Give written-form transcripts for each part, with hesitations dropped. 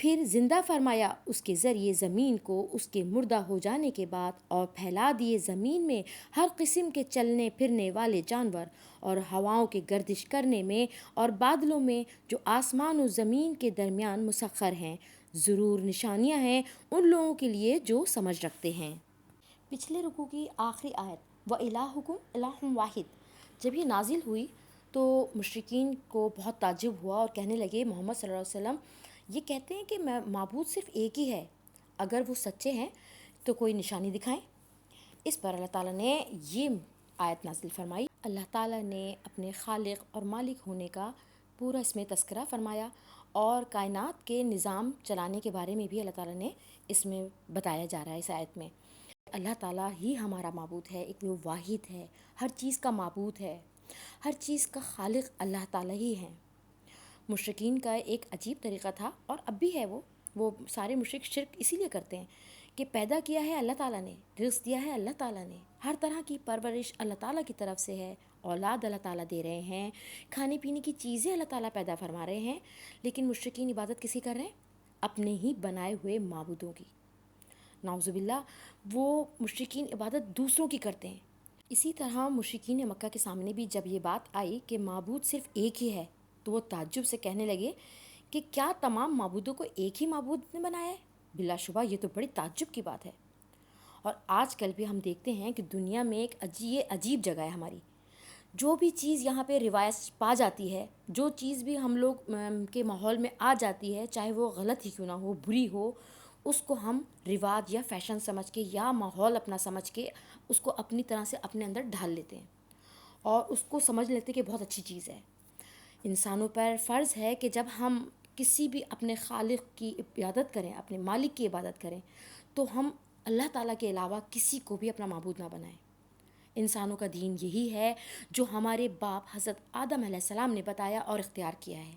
پھر زندہ فرمایا اس کے ذریعے زمین کو اس کے مردہ ہو جانے کے بعد، اور پھیلا دیے زمین میں ہر قسم کے چلنے پھرنے والے جانور، اور ہواؤں کے گردش کرنے میں اور بادلوں میں جو آسمان و زمین کے درمیان مسخر ہیں، ضرور نشانیاں ہیں ان لوگوں کے لیے جو سمجھ رکھتے ہیں۔ پچھلے رکوع کی آخری آیت وَإِلَٰهُكُمْ إِلَٰهٌ وَاحِدٌ جب یہ نازل ہوئی تو مشرکین کو بہت تعجب ہوا اور کہنے لگے محمد صلی اللہ علیہ وسلم یہ کہتے ہیں کہ معبود صرف ایک ہی ہے، اگر وہ سچے ہیں تو کوئی نشانی دکھائیں۔ اس پر اللہ تعالیٰ نے یہ آیت نازل فرمائی۔ اللہ تعالیٰ نے اپنے خالق اور مالک ہونے کا پورا اس میں تذکرہ فرمایا، اور کائنات کے نظام چلانے کے بارے میں بھی اللہ تعالیٰ نے اس میں بتایا جا رہا ہے اس آیت میں۔ اللہ تعالیٰ ہی ہمارا معبود ہے، ایک وہ واحد ہے، ہر چیز کا معبود ہے، ہر چیز کا خالق اللہ تعالیٰ ہی ہے۔ مشرکین کا ایک عجیب طریقہ تھا، اور اب بھی ہے، وہ سارے مشرک شرک اسی لیے کرتے ہیں کہ پیدا کیا ہے اللہ تعالیٰ نے، رزق دیا ہے اللہ تعالیٰ نے، ہر طرح کی پرورش اللہ تعالیٰ کی طرف سے ہے، اولاد اللہ تعالیٰ دے رہے ہیں، کھانے پینے کی چیزیں اللہ تعالیٰ پیدا فرما رہے ہیں، لیکن مشرکین عبادت کسی کر رہے ہیں؟ اپنے ہی بنائے ہوئے معبودوں کی۔ نعوذ باللہ، وہ مشرکین عبادت دوسروں کی کرتے ہیں۔ اسی طرح مشرکین مکہ کے سامنے بھی جب یہ بات آئی کہ معبود صرف ایک ہی ہے تو وہ تعجب سے کہنے لگے کہ کیا تمام معبودوں کو ایک ہی معبود نے بنایا ہے؟ بلا شبہ یہ تو بڑی تعجب کی بات ہے۔ اور آج کل بھی ہم دیکھتے ہیں کہ دنیا میں ایک عجیب جگہ ہے ہماری، جو بھی چیز یہاں پہ روایت پا جاتی ہے، جو چیز بھی ہم لوگ کے ماحول میں آ جاتی ہے، چاہے وہ غلط ہی کیوں نہ ہو، بری ہو، اس کو ہم رواج یا فیشن سمجھ کے یا ماحول اپنا سمجھ کے اس کو اپنی طرح سے اپنے اندر ڈھال لیتے ہیں، اور اس کو سمجھ لیتے کہ بہت اچھی چیز ہے۔ انسانوں پر فرض ہے کہ جب ہم کسی بھی اپنے خالق کی عبادت کریں، اپنے مالک کی عبادت کریں، تو ہم اللہ تعالیٰ کے علاوہ کسی کو بھی اپنا معبود نہ بنائیں۔ انسانوں کا دین یہی ہے جو ہمارے باپ حضرت آدم علیہ السلام نے بتایا اور اختیار کیا ہے۔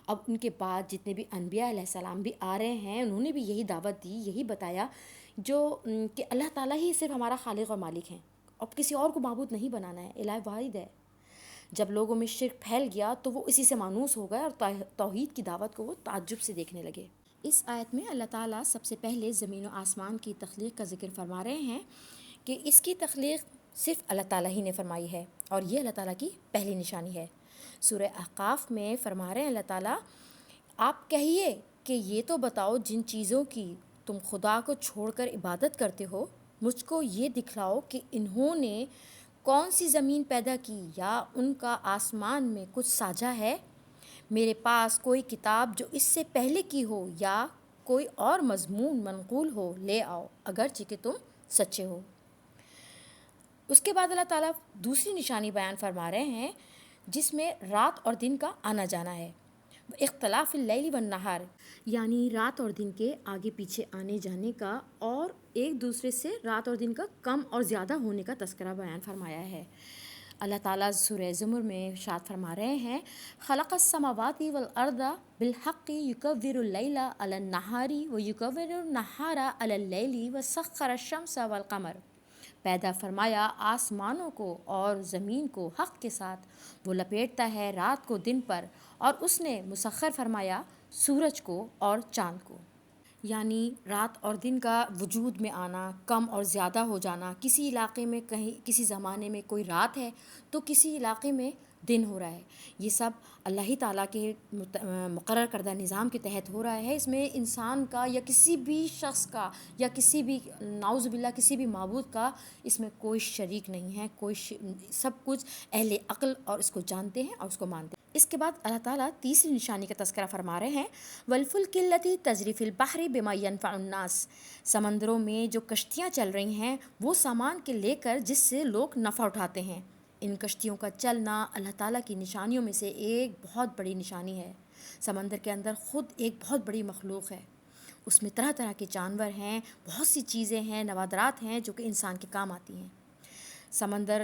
اب ان کے بعد جتنے بھی انبیاء علیہ السلام بھی آ رہے ہیں، انہوں نے بھی یہی دعوت دی، یہی بتایا جو کہ اللہ تعالیٰ ہی صرف ہمارا خالق اور مالک ہیں، اب کسی اور کو معبود نہیں بنانا ہے، الہ واحد ہے۔ جب لوگوں میں شرک پھیل گیا تو وہ اسی سے مانوس ہو گئے اور توحید کی دعوت کو وہ تعجب سے دیکھنے لگے۔ اس آیت میں اللہ تعالیٰ سب سے پہلے زمین و آسمان کی تخلیق کا ذکر فرما رہے ہیں کہ اس کی تخلیق صرف اللہ تعالیٰ ہی نے فرمائی ہے، اور یہ اللہ تعالیٰ کی پہلی نشانی ہے۔ سورہ احقاف میں فرما رہے ہیں اللہ تعالیٰ، آپ کہیے کہ یہ تو بتاؤ جن چیزوں کی تم خدا کو چھوڑ کر عبادت کرتے ہو، مجھ کو یہ دکھلاؤ کہ انہوں نے کون سی زمین پیدا کی یا ان کا آسمان میں کچھ ساجھا ہے؟ میرے پاس کوئی کتاب جو اس سے پہلے کی ہو یا کوئی اور مضمون منقول ہو لے آؤ، اگرچہ کہ تم سچے ہو۔ اس کے بعد اللہ تعالیٰ دوسری نشانی بیان فرما رہے ہیں جس میں رات اور دن کا آنا جانا ہے، اختلاف اللیل والنہار، یعنی رات اور دن کے آگے پیچھے آنے جانے کا، اور ایک دوسرے سے رات اور دن کا کم اور زیادہ ہونے کا تذکرہ بیان فرمایا ہے۔ اللہ تعالیٰ سورہ زمر میں ارشاد فرما رہے ہیں، خلق السماوات والارض بالحق یکور اللیل علی النہار ویکور النہار علی اللیل وسخر الشمس والقمر، پیدا فرمایا آسمانوں کو اور زمین کو حق کے ساتھ، وہ لپیٹتا ہے رات کو دن پر، اور اس نے مسخر فرمایا سورج کو اور چاند کو۔ یعنی رات اور دن کا وجود میں آنا، کم اور زیادہ ہو جانا، کسی علاقے میں کہیں کسی زمانے میں کوئی رات ہے تو کسی علاقے میں دن ہو رہا ہے، یہ سب اللہ ہی تعالیٰ کے مقرر کردہ نظام کے تحت ہو رہا ہے۔ اس میں انسان کا یا کسی بھی شخص کا یا کسی بھی نعوذ باللہ کسی بھی معبود کا اس میں کوئی شریک نہیں ہے، سب کچھ اہل عقل اور اس کو جانتے ہیں اور اس کو مانتے ہیں۔ اس کے بعد اللہ تعالیٰ تیسری نشانی کا تذکرہ فرما رہے ہیں، والفلک التی تجری فی البحر بما ینفع الناس، سمندروں میں جو کشتیاں چل رہی ہیں وہ سامان کے لے کر جس سے لوگ نفع اٹھاتے ہیں۔ ان کشتیوں کا چلنا اللہ تعالیٰ کی نشانیوں میں سے ایک بہت بڑی نشانی ہے۔ سمندر کے اندر خود ایک بہت بڑی مخلوق ہے، اس میں طرح طرح کے جانور ہیں، بہت سی چیزیں ہیں، نوادرات ہیں جو کہ انسان کے کام آتی ہیں۔ سمندر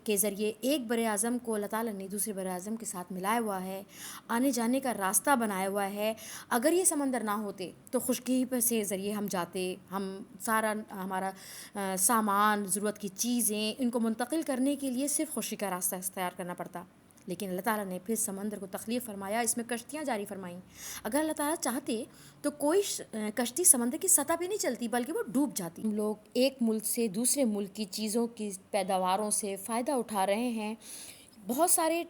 کے ذریعے ایک بر اعظم کو اللہ تعالیٰ نے دوسرے بر اعظم کے ساتھ ملایا ہوا ہے، آنے جانے کا راستہ بنایا ہوا ہے۔ اگر یہ سمندر نہ ہوتے تو خشکی سے ذریعے ہم جاتے، ہم سارا ہمارا سامان، ضرورت کی چیزیں، ان کو منتقل کرنے کے لیے صرف خشکی کا راستہ اختیار کرنا پڑتا، لیکن اللہ تعالیٰ نے پھر سمندر کو تخلیق فرمایا، اس میں کشتیاں جاری فرمائیں۔ اگر اللہ تعالیٰ چاہتے تو کوئی کشتی سمندر کی سطح پہ نہیں چلتی، بلکہ وہ ڈوب جاتی۔ ہم لوگ ایک ملک سے دوسرے ملک کی چیزوں کی پیداواروں سے فائدہ اٹھا رہے ہیں، بہت سارے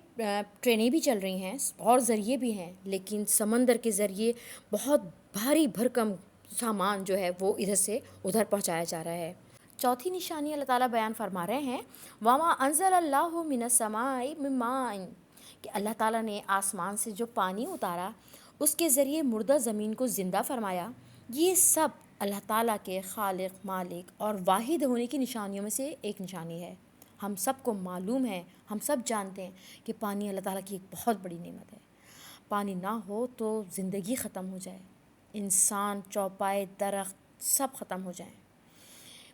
ٹرینیں بھی چل رہی ہیں اور ذریعے بھی ہیں، لیکن سمندر کے ذریعے بہت بھاری بھرکم سامان جو ہے وہ ادھر سے ادھر پہنچایا جا رہا ہے۔ چوتھی نشانی اللہ تعالیٰ بیان فرما رہے ہیں، وَمَا أَنزَلَ اللَّهُ مِنَ السَّمَاءِ مِن مَاءٍ، کہ اللہ تعالیٰ نے آسمان سے جو پانی اتارا اس کے ذریعے مردہ زمین کو زندہ فرمایا۔ یہ سب اللہ تعالیٰ کے خالق، مالک اور واحد ہونے کی نشانیوں میں سے ایک نشانی ہے۔ ہم سب کو معلوم ہے، ہم سب جانتے ہیں کہ پانی اللہ تعالیٰ کی ایک بہت بڑی نعمت ہے۔ پانی نہ ہو تو زندگی ختم ہو جائے، انسان، چوپائے، درخت سب ختم ہو جائیں۔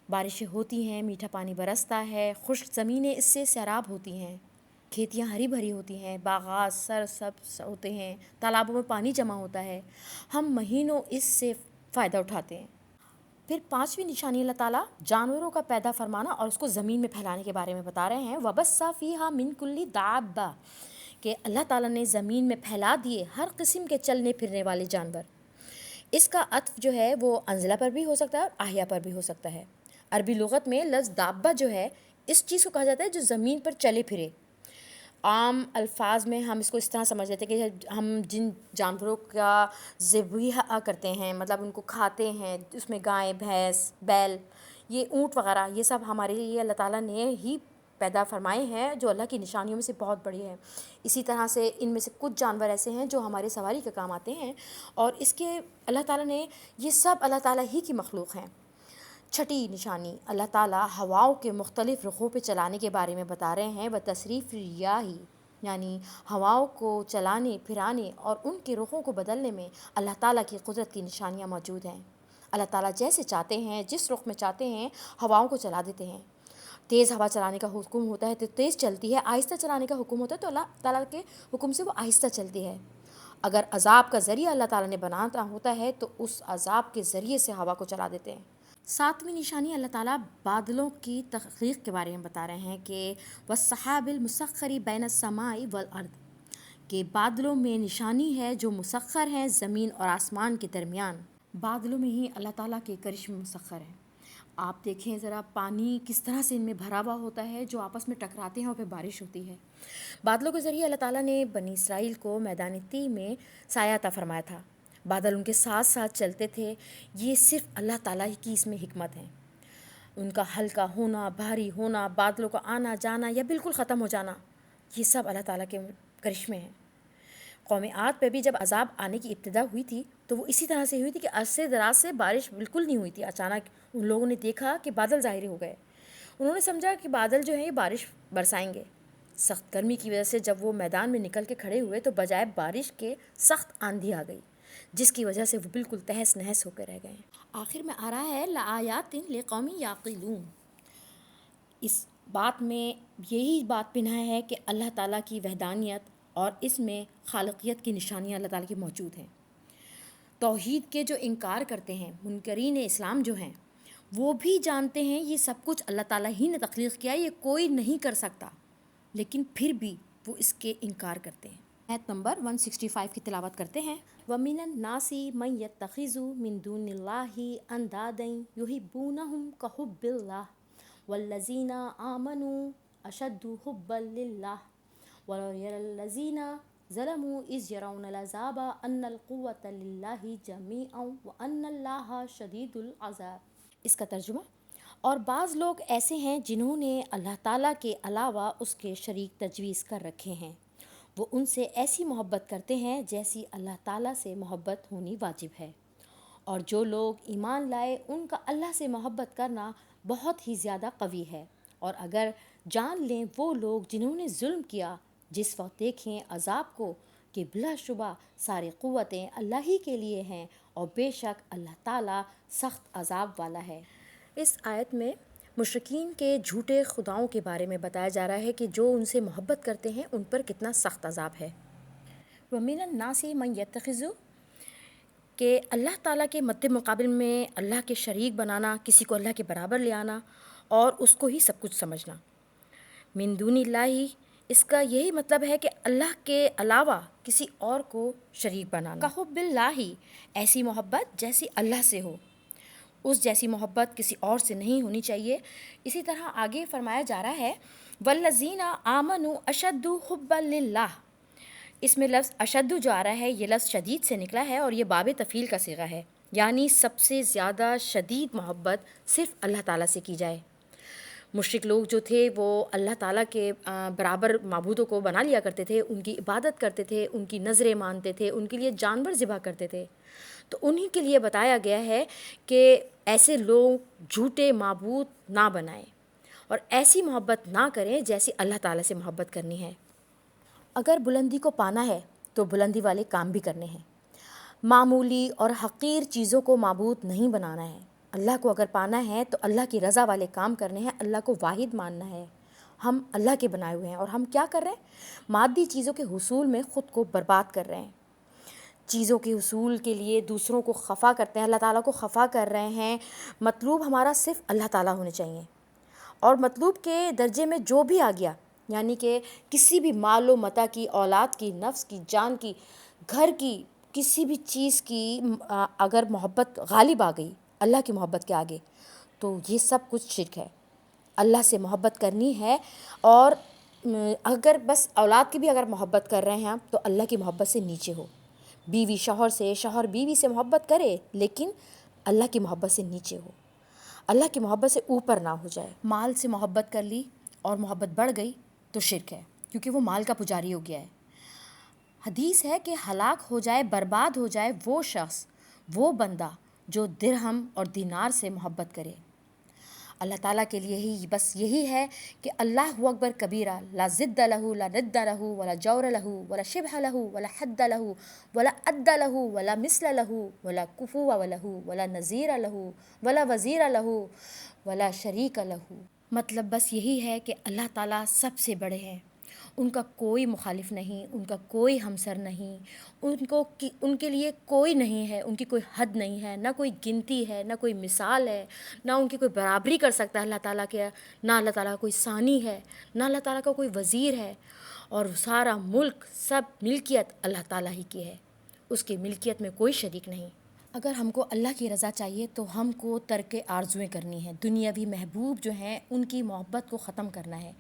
بارشیں ہوتی ہیں، میٹھا پانی برستا ہے، خشک زمینیں اس سے سیراب ہوتی ہیں، کھیتیاں ہری بھری ہوتی ہیں، باغات سرسبز ہوتے ہیں، تالابوں میں پانی جمع ہوتا ہے، ہم مہینوں اس سے فائدہ اٹھاتے ہیں۔ پھر پانچویں نشانی اللہ تعالیٰ جانوروں کا پیدا فرمانا اور اس کو زمین میں پھیلانے کے بارے میں بتا رہے ہیں، وَبَثَّ فِيهَا مِن كُلِّ دَابَّةٍ، کہ اللہ تعالیٰ نے زمین میں پھیلا دیے ہر قسم کے چلنے پھرنے والے جانور۔ اس کا عطف جو ہے وہ انزلہ پر بھی ہو سکتا ہے اور احیا پر بھی ہو سکتا ہے۔ عربی لغت میں لفظ دابہ جو ہے اس چیز کو کہا جاتا ہے جو زمین پر چلے پھرے۔ عام الفاظ میں ہم اس کو اس طرح سمجھ لیتے ہیں کہ ہم جن جانوروں کا ذبیحہ کرتے ہیں، مطلب ان کو کھاتے ہیں، اس میں گائے، بھینس، بیل، یہ اونٹ وغیرہ، یہ سب ہمارے لیے اللہ تعالیٰ نے ہی پیدا فرمائے ہیں جو اللہ کی نشانیوں میں سے بہت بڑی ہیں۔ اسی طرح سے ان میں سے کچھ جانور ایسے ہیں جو ہمارے سواری کے کام آتے ہیں، اور اس کے اللہ تعالیٰ نے یہ سب اللہ تعالیٰ ہی کی مخلوق ہیں۔ چھٹی نشانی اللہ تعالیٰ ہواؤں کے مختلف رخوں پہ چلانے کے بارے میں بتا رہے ہیں، وتصریف الریاح، یعنی ہواؤں کو چلانے پھرانے اور ان کے رخوں کو بدلنے میں اللہ تعالیٰ کی قدرت کی نشانیاں موجود ہیں۔ اللہ تعالیٰ جیسے چاہتے ہیں، جس رخ میں چاہتے ہیں، ہواؤں کو چلا دیتے ہیں۔ تیز ہوا چلانے کا حکم ہوتا ہے تو تیز چلتی ہے، آہستہ چلانے کا حکم ہوتا ہے تو اللہ تعالیٰ کے حکم سے وہ آہستہ چلتی ہے۔ اگر عذاب کا ذریعہ اللہ تعالیٰ نے بنانا ہوتا ہے تو اس عذاب کے ذریعے سے ہوا کو چلا دیتے ہیں۔ ساتویں نشانی اللہ تعالیٰ بادلوں کی تخلیق کے بارے میں بتا رہے ہیں کہ وَالسَّحَابِ الْمُسَخَّرِ بَيْنَ السَّمَاءِ وَالْأَرْضِ، کہ بادلوں میں نشانی ہے جو مسخر ہیں زمین اور آسمان کے درمیان۔ بادلوں میں ہی اللہ تعالیٰ کے کرشمے مسخر ہیں۔ آپ دیکھیں ذرا پانی کس طرح سے ان میں بھرا ہوا ہوتا ہے جو آپس میں ٹکراتے ہیں اور پھر بارش ہوتی ہے۔ بادلوں کے ذریعے اللہ تعالیٰ نے بنی اسرائیل کو میدان طی میں سایہ عطا فرمایا تھا۔ بادل ان کے ساتھ ساتھ چلتے تھے، یہ صرف اللہ تعالیٰ کی اس میں حکمت ہے۔ ان کا ہلکا ہونا، بھاری ہونا، بادلوں کا آنا جانا یا بالکل ختم ہو جانا، یہ سب اللہ تعالیٰ کے کرشمے ہیں۔ قوم عاد پہ بھی جب عذاب آنے کی ابتدا ہوئی تھی تو وہ اسی طرح سے ہوئی تھی کہ عرصے دراز سے بارش بالکل نہیں ہوئی تھی۔ اچانک ان لوگوں نے دیکھا کہ بادل ظاہر ہو گئے، انہوں نے سمجھا کہ بادل جو ہیں یہ بارش برسائیں گے۔ سخت گرمی کی وجہ سے جب وہ میدان میں نکل کے کھڑے ہوئے تو بجائے بارش کے سخت آندھی آ گئی، جس کی وجہ سے وہ بالکل تہس نہس ہو کے رہ گئے۔ آخر میں آ رہا ہے لَآیَاتٍ لِقَوْمٍ یَعْقِلُونَ، اس بات میں یہی بات پنہا ہے کہ اللہ تعالیٰ کی وحدانیت اور اس میں خالقیت کی نشانیاں اللہ تعالیٰ کی موجود ہیں۔ توحید کے جو انکار کرتے ہیں، منکرین اسلام جو ہیں، وہ بھی جانتے ہیں یہ سب کچھ اللہ تعالیٰ ہی نے تخلیق کیا، یہ کوئی نہیں کر سکتا، لیکن پھر بھی وہ اس کے انکار کرتے ہیں۔ آیت نمبر 165 کی تلاوت کرتے ہیں، وَمِنَ النَّاسِ مَن يَتَّخِذُ مِن دُونِ اللَّهِ أَندَادًا يُحِبُّونَهُمْ كَحُبِّ اللَّهِ وَالَّذِينَ آمَنُوا أَشَدُّ حُبًّا لِلَّهِ وَلَوْ يَرَى الَّذِينَ ظَلَمُوا إِذْ يَرَوْنَ الْعَذَابَ أَنَّ الْقُوَّةَ لِلَّهِ جَمِيعًا وَأَنَّ اللَّهَ شَدِيدُ الْعَذَابِ۔ اس کا ترجمہ، اور بعض لوگ ایسے ہیں جنہوں نے اللہ تعالیٰ کے علاوہ اس کے شریک تجویز کر رکھے ہیں، وہ ان سے ایسی محبت کرتے ہیں جیسی اللہ تعالیٰ سے محبت ہونی واجب ہے، اور جو لوگ ایمان لائے ان کا اللہ سے محبت کرنا بہت ہی زیادہ قوی ہے۔ اور اگر جان لیں وہ لوگ جنہوں نے ظلم کیا، جس وقت دیکھیں عذاب کو کہ بلا شبہ ساری قوتیں اللہ ہی کے لیے ہیں، اور بے شک اللہ تعالیٰ سخت عذاب والا ہے۔ اس آیت میں مشرکین کے جھوٹے خداؤں کے بارے میں بتایا جا رہا ہے کہ جو ان سے محبت کرتے ہیں ان پر کتنا سخت عذاب ہے۔ وَمِنَ النَّاسِ مَن يَتَّخِذُ، کہ اللہ تعالیٰ کے مد مقابل میں اللہ کے شریک بنانا، کسی کو اللہ کے برابر لے آنا اور اس کو ہی سب کچھ سمجھنا۔ من دون اللہ، اس کا یہی مطلب ہے کہ اللہ کے علاوہ کسی اور کو شریک بنانا۔ کحب اللہ، ایسی محبت جیسی اللہ سے ہو، اس جیسی محبت کسی اور سے نہیں ہونی چاہیے۔ اسی طرح آگے فرمایا جا رہا ہے والذین آمنوا اشد حبا للہ، اس میں لفظ اشد جو آ رہا ہے یہ لفظ شدید سے نکلا ہے اور یہ باب تفعیل کا صیغہ ہے، یعنی سب سے زیادہ شدید محبت صرف اللہ تعالیٰ سے کی جائے۔ مشرک لوگ جو تھے وہ اللہ تعالیٰ کے برابر معبودوں کو بنا لیا کرتے تھے، ان کی عبادت کرتے تھے، ان کی نظریں مانتے تھے، ان کے لیے جانور ذبح کرتے تھے۔ تو انہی کے لیے بتایا گیا ہے کہ ایسے لوگ جھوٹے معبود نہ بنائیں اور ایسی محبت نہ کریں جیسی اللہ تعالیٰ سے محبت کرنی ہے۔ اگر بلندی کو پانا ہے تو بلندی والے کام بھی کرنے ہیں، معمولی اور حقیر چیزوں کو معبود نہیں بنانا ہے۔ اللہ کو اگر پانا ہے تو اللہ کی رضا والے کام کرنے ہیں، اللہ کو واحد ماننا ہے۔ ہم اللہ کے بنائے ہوئے ہیں اور ہم کیا کر رہے ہیں؟ مادی چیزوں کے حصول میں خود کو برباد کر رہے ہیں، چیزوں کے حصول کے لیے دوسروں کو خفا کرتے ہیں، اللہ تعالیٰ کو خفا کر رہے ہیں۔ مطلوب ہمارا صرف اللہ تعالیٰ ہونے چاہیے، اور مطلوب کے درجے میں جو بھی آ گیا، یعنی کہ کسی بھی مال و متاع کی، اولاد کی، نفس کی، جان کی، گھر کی، کسی بھی چیز کی اگر محبت غالب آ گئی اللہ کی محبت کے آگے تو یہ سب کچھ شرک ہے۔ اللہ سے محبت کرنی ہے، اور اگر بس اولاد کی بھی اگر محبت کر رہے ہیں ہم تو اللہ کی محبت سے نیچے ہو۔ بیوی شوہر سے، شوہر بیوی سے محبت کرے لیکن اللہ کی محبت سے نیچے ہو، اللہ کی محبت سے اوپر نہ ہو جائے۔ مال سے محبت کر لی اور محبت بڑھ گئی تو شرک ہے، کیونکہ وہ مال کا پجاری ہو گیا ہے۔ حدیث ہے کہ ہلاک ہو جائے، برباد ہو جائے وہ شخص، وہ بندہ جو درہم اور دینار سے محبت کرے۔ اللہ تعالیٰ کے لیے ہی بس یہی ہے کہ اللہ اکبر کبیرہ، لا ضد لہ لا ند لہ ولا جور لہ ولا شبہ لہ ولا حد لہ ولا عد لہ ولا مثل لہ ولا کفو لہ ولا نظیر لہ ولا وزیر لہ ولا شریک لہ۔ مطلب بس یہی ہے کہ اللہ تعالیٰ سب سے بڑے ہیں، ان کا کوئی مخالف نہیں، ان کا کوئی ہمسر نہیں، ان کے لیے کوئی نہیں ہے، ان کی کوئی حد نہیں ہے، نہ کوئی گنتی ہے، نہ کوئی مثال ہے، نہ ان کی کوئی برابری کر سکتا ہے اللہ تعالیٰ کے، نہ اللہ تعالیٰ کا کوئی ثانی ہے، نہ اللہ تعالیٰ کا کوئی وزیر ہے، اور سارا ملک سب ملکیت اللہ تعالیٰ ہی کی ہے، اس کی ملکیت میں کوئی شریک نہیں۔ اگر ہم کو اللہ کی رضا چاہیے تو ہم کو ترک آرزوئیں کرنی ہیں، دنیاوی محبوب جو ہیں ان کی محبت کو ختم کرنا ہے،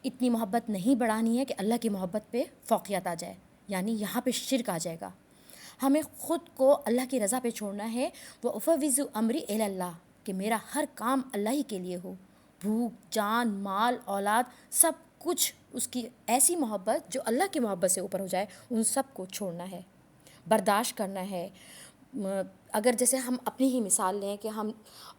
اتنی محبت نہیں بڑھانی ہے کہ اللہ کی محبت پہ فوقیت آ جائے، یعنی یہاں پہ شرک آ جائے گا۔ ہمیں خود کو اللہ کی رضا پہ چھوڑنا ہے، وَأُفَوِّضُ أَمْرِي إِلَى اللَّهِ، کہ میرا ہر کام اللہ ہی کے لیے ہو، بھوک، جان، مال، اولاد، سب کچھ اس کی ایسی محبت جو اللہ کی محبت سے اوپر ہو جائے، ان سب کو چھوڑنا ہے، برداشت کرنا ہے۔ اگر جیسے ہم اپنی ہی مثال لیں کہ ہم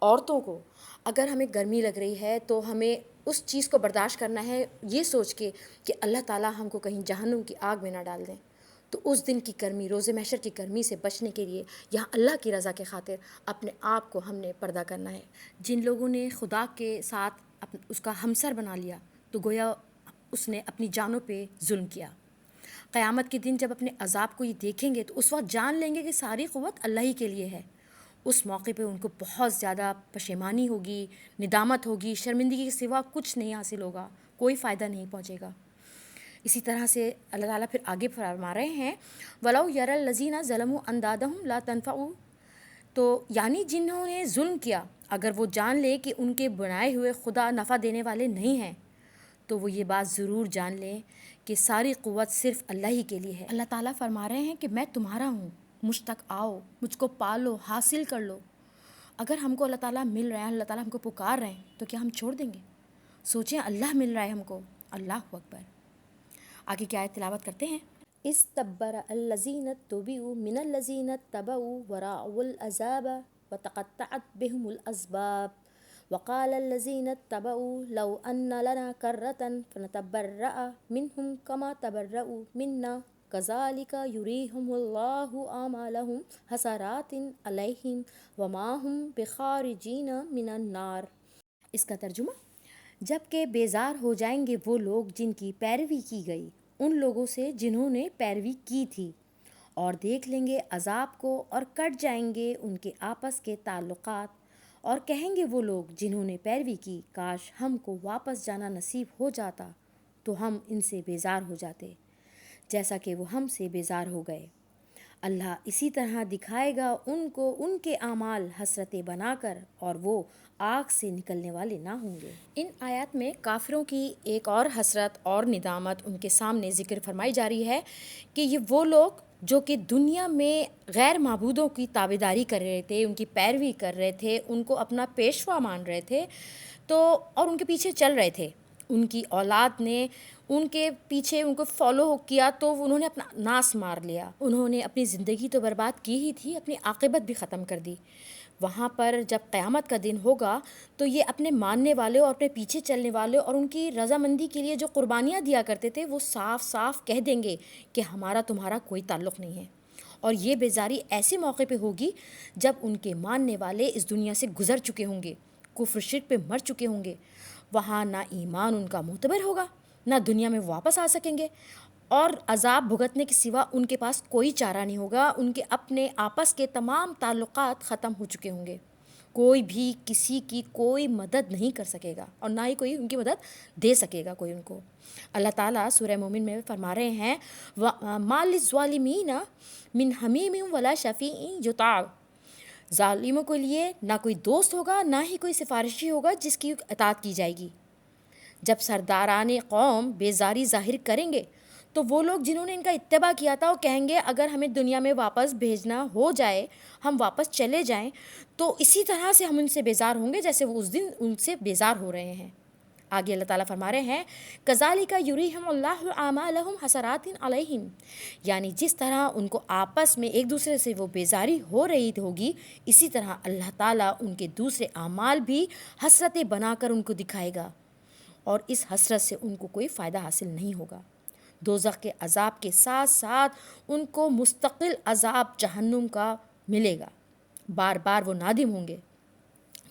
عورتوں کو اگر ہمیں گرمی لگ رہی ہے تو ہمیں اس چیز کو برداشت کرنا ہے یہ سوچ کے کہ اللہ تعالیٰ ہم کو کہیں جہنم کی آگ میں نہ ڈال دیں، تو اس دن کی گرمی، روز محشر کی گرمی سے بچنے کے لیے یہاں اللہ کی رضا کے خاطر اپنے آپ کو ہم نے پردہ کرنا ہے۔ جن لوگوں نے خدا کے ساتھ اس کا ہمسر بنا لیا تو گویا اس نے اپنی جانوں پہ ظلم کیا۔ قیامت کے دن جب اپنے عذاب کو یہ دیکھیں گے تو اس وقت جان لیں گے کہ ساری قوت اللہ ہی کے لیے ہے۔ اس موقع پہ ان کو بہت زیادہ پشیمانی ہوگی، ندامت ہوگی، شرمندگی کے سوا کچھ نہیں حاصل ہوگا، کوئی فائدہ نہیں پہنچے گا۔ اسی طرح سے اللہ تعالیٰ پھر آگے فرما رہے ہیں وَلَوْ يَرَى الَّذِينَ ظَلَمُوا أَنْدَادَهُمْ لَا تَنْفَعُوا، تو یعنی جنہوں نے ظلم کیا اگر وہ جان لے کہ ان کے بنائے ہوئے خدا نفع دینے والے نہیں ہیں تو وہ یہ بات ضرور جان لیں کہ ساری قوت صرف اللہ ہی کے لیے ہے۔ اللہ تعالیٰ فرما رہے ہیں کہ میں تمہارا ہوں، مجھ تک آؤ، مجھ کو پالو، حاصل کر لو۔ اگر ہم کو اللہ تعالیٰ مل رہا ہے، اللہ تعالیٰ ہم کو پکار رہے ہیں تو کیا ہم چھوڑ دیں گے؟ سوچیں اللہ مل رہا ہے ہم کو، اللہ اکبر۔ آگے کیا آیت تلاوت کرتے ہیں؟ استبرأ الذین اتبعوا من الذین اتبعوا ورأوا العذاب وتقطعت بهم الاسباب وقال الذین اتبعوا لو ان لنا کرة فنتبرأ منهم كما تبرؤوا منا كذلك يريهم الله أعمالهم حسرات عليهم وما هم بخارجين من النار۔ اس کا ترجمہ، جب کہ بیزار ہو جائیں گے وہ لوگ جن کی پیروی کی گئی ان لوگوں سے جنہوں نے پیروی کی تھی، اور دیکھ لیں گے عذاب کو، اور کٹ جائیں گے ان کے آپس کے تعلقات، اور کہیں گے وہ لوگ جنہوں نے پیروی کی کاش ہم کو واپس جانا نصیب ہو جاتا تو ہم ان سے بیزار ہو جاتے جیسا کہ وہ ہم سے بیزار ہو گئے۔ اللہ اسی طرح دکھائے گا ان کو ان کے اعمال حسرتیں بنا کر، اور وہ آگ سے نکلنے والے نہ ہوں گے۔ ان آیات میں کافروں کی ایک اور حسرت اور ندامت ان کے سامنے ذکر فرمائی جا رہی ہے کہ یہ وہ لوگ جو کہ دنیا میں غیر معبودوں کی تابعداری کر رہے تھے، ان کی پیروی کر رہے تھے، ان کو اپنا پیشوا مان رہے تھے تو اور ان کے پیچھے چل رہے تھے، ان کی اولاد نے ان کے پیچھے ان کو فالو کیا تو انہوں نے اپنا ناس مار لیا، انہوں نے اپنی زندگی تو برباد کی ہی تھی، اپنی عاقبت بھی ختم کر دی۔ وہاں پر جب قیامت کا دن ہوگا تو یہ اپنے ماننے والے اور اپنے پیچھے چلنے والے اور ان کی رضامندی کے لیے جو قربانیاں دیا کرتے تھے وہ صاف صاف کہہ دیں گے کہ ہمارا تمہارا کوئی تعلق نہیں ہے۔ اور یہ بیزاری ایسے موقع پہ ہوگی جب ان کے ماننے والے اس دنیا سے گزر چکے ہوں گے، کفر شرک پہ مر چکے ہوں گے۔ وہاں نہ ایمان ان کا معتبر ہوگا، نہ دنیا میں واپس آ سکیں گے، اور عذاب بھگتنے کے سوا ان کے پاس کوئی چارہ نہیں ہوگا۔ ان کے اپنے آپس کے تمام تعلقات ختم ہو چکے ہوں گے، کوئی بھی کسی کی کوئی مدد نہیں کر سکے گا اور نہ ہی کوئی ان کی مدد دے سکے گا کوئی ان کو۔ اللہ تعالیٰ سورہ مومن میں فرما رہے ہیں مَا لِلظَّالِمِينَ مِنْ حَمِيمٍ وَلَا شَفِيعٍ يُطَاعُ، ظالموں کے لیے نہ کوئی دوست ہوگا، نہ ہی کوئی سفارشی ہوگا جس کی اطاعت کی جائے گی۔ جب سرداران قوم بیزاری ظاہر کریں گے تو وہ لوگ جنہوں نے ان کا اتباع کیا تھا وہ کہیں گے اگر ہمیں دنیا میں واپس بھیجنا ہو جائے، ہم واپس چلے جائیں تو اسی طرح سے ہم ان سے بیزار ہوں گے جیسے وہ اس دن ان سے بیزار ہو رہے ہیں۔ آگے اللہ تعالیٰ فرما رہے ہیں کَذَلِكَ يُرِيهِمُ اللَّهُ أَعْمَالَهُمْ حَسَرَاتٍ عَلَيْهِمْ، یعنی جس طرح ان کو آپس میں ایک دوسرے سے وہ بیزاری ہو رہی ہوگی، اسی طرح اللہ تعالیٰ ان کے دوسرے اعمال بھی حسرتیں بنا کر ان کو دکھائے گا، اور اس حسرت سے ان کو کوئی فائدہ حاصل نہیں ہوگا۔ دوزخ کے عذاب کے ساتھ ساتھ ان کو مستقل عذاب جہنم کا ملے گا۔ بار بار وہ نادم ہوں گے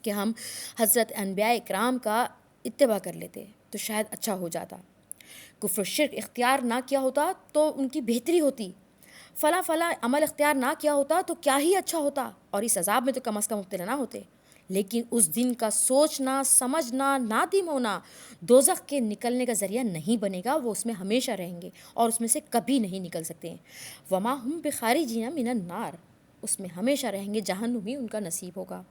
کہ ہم حضرت انبیاء اکرام کا اتباع کر لیتے تو شاید اچھا ہو جاتا، کفر و شرک اختیار نہ کیا ہوتا تو ان کی بہتری ہوتی، فلاں فلاں عمل اختیار نہ کیا ہوتا تو کیا ہی اچھا ہوتا، اور اس عذاب میں تو کم از کم مبتلا نہ ہوتے۔ لیکن اس دن کا سوچنا، سمجھنا، نادم ہونا دوزخ کے نکلنے کا ذریعہ نہیں بنے گا، وہ اس میں ہمیشہ رہیں گے اور اس میں سے کبھی نہیں نکل سکتے ہیں۔ وما ہم بخارجین من النار، اس میں ہمیشہ رہیں گے، جہنم ہی ان کا نصیب ہوگا۔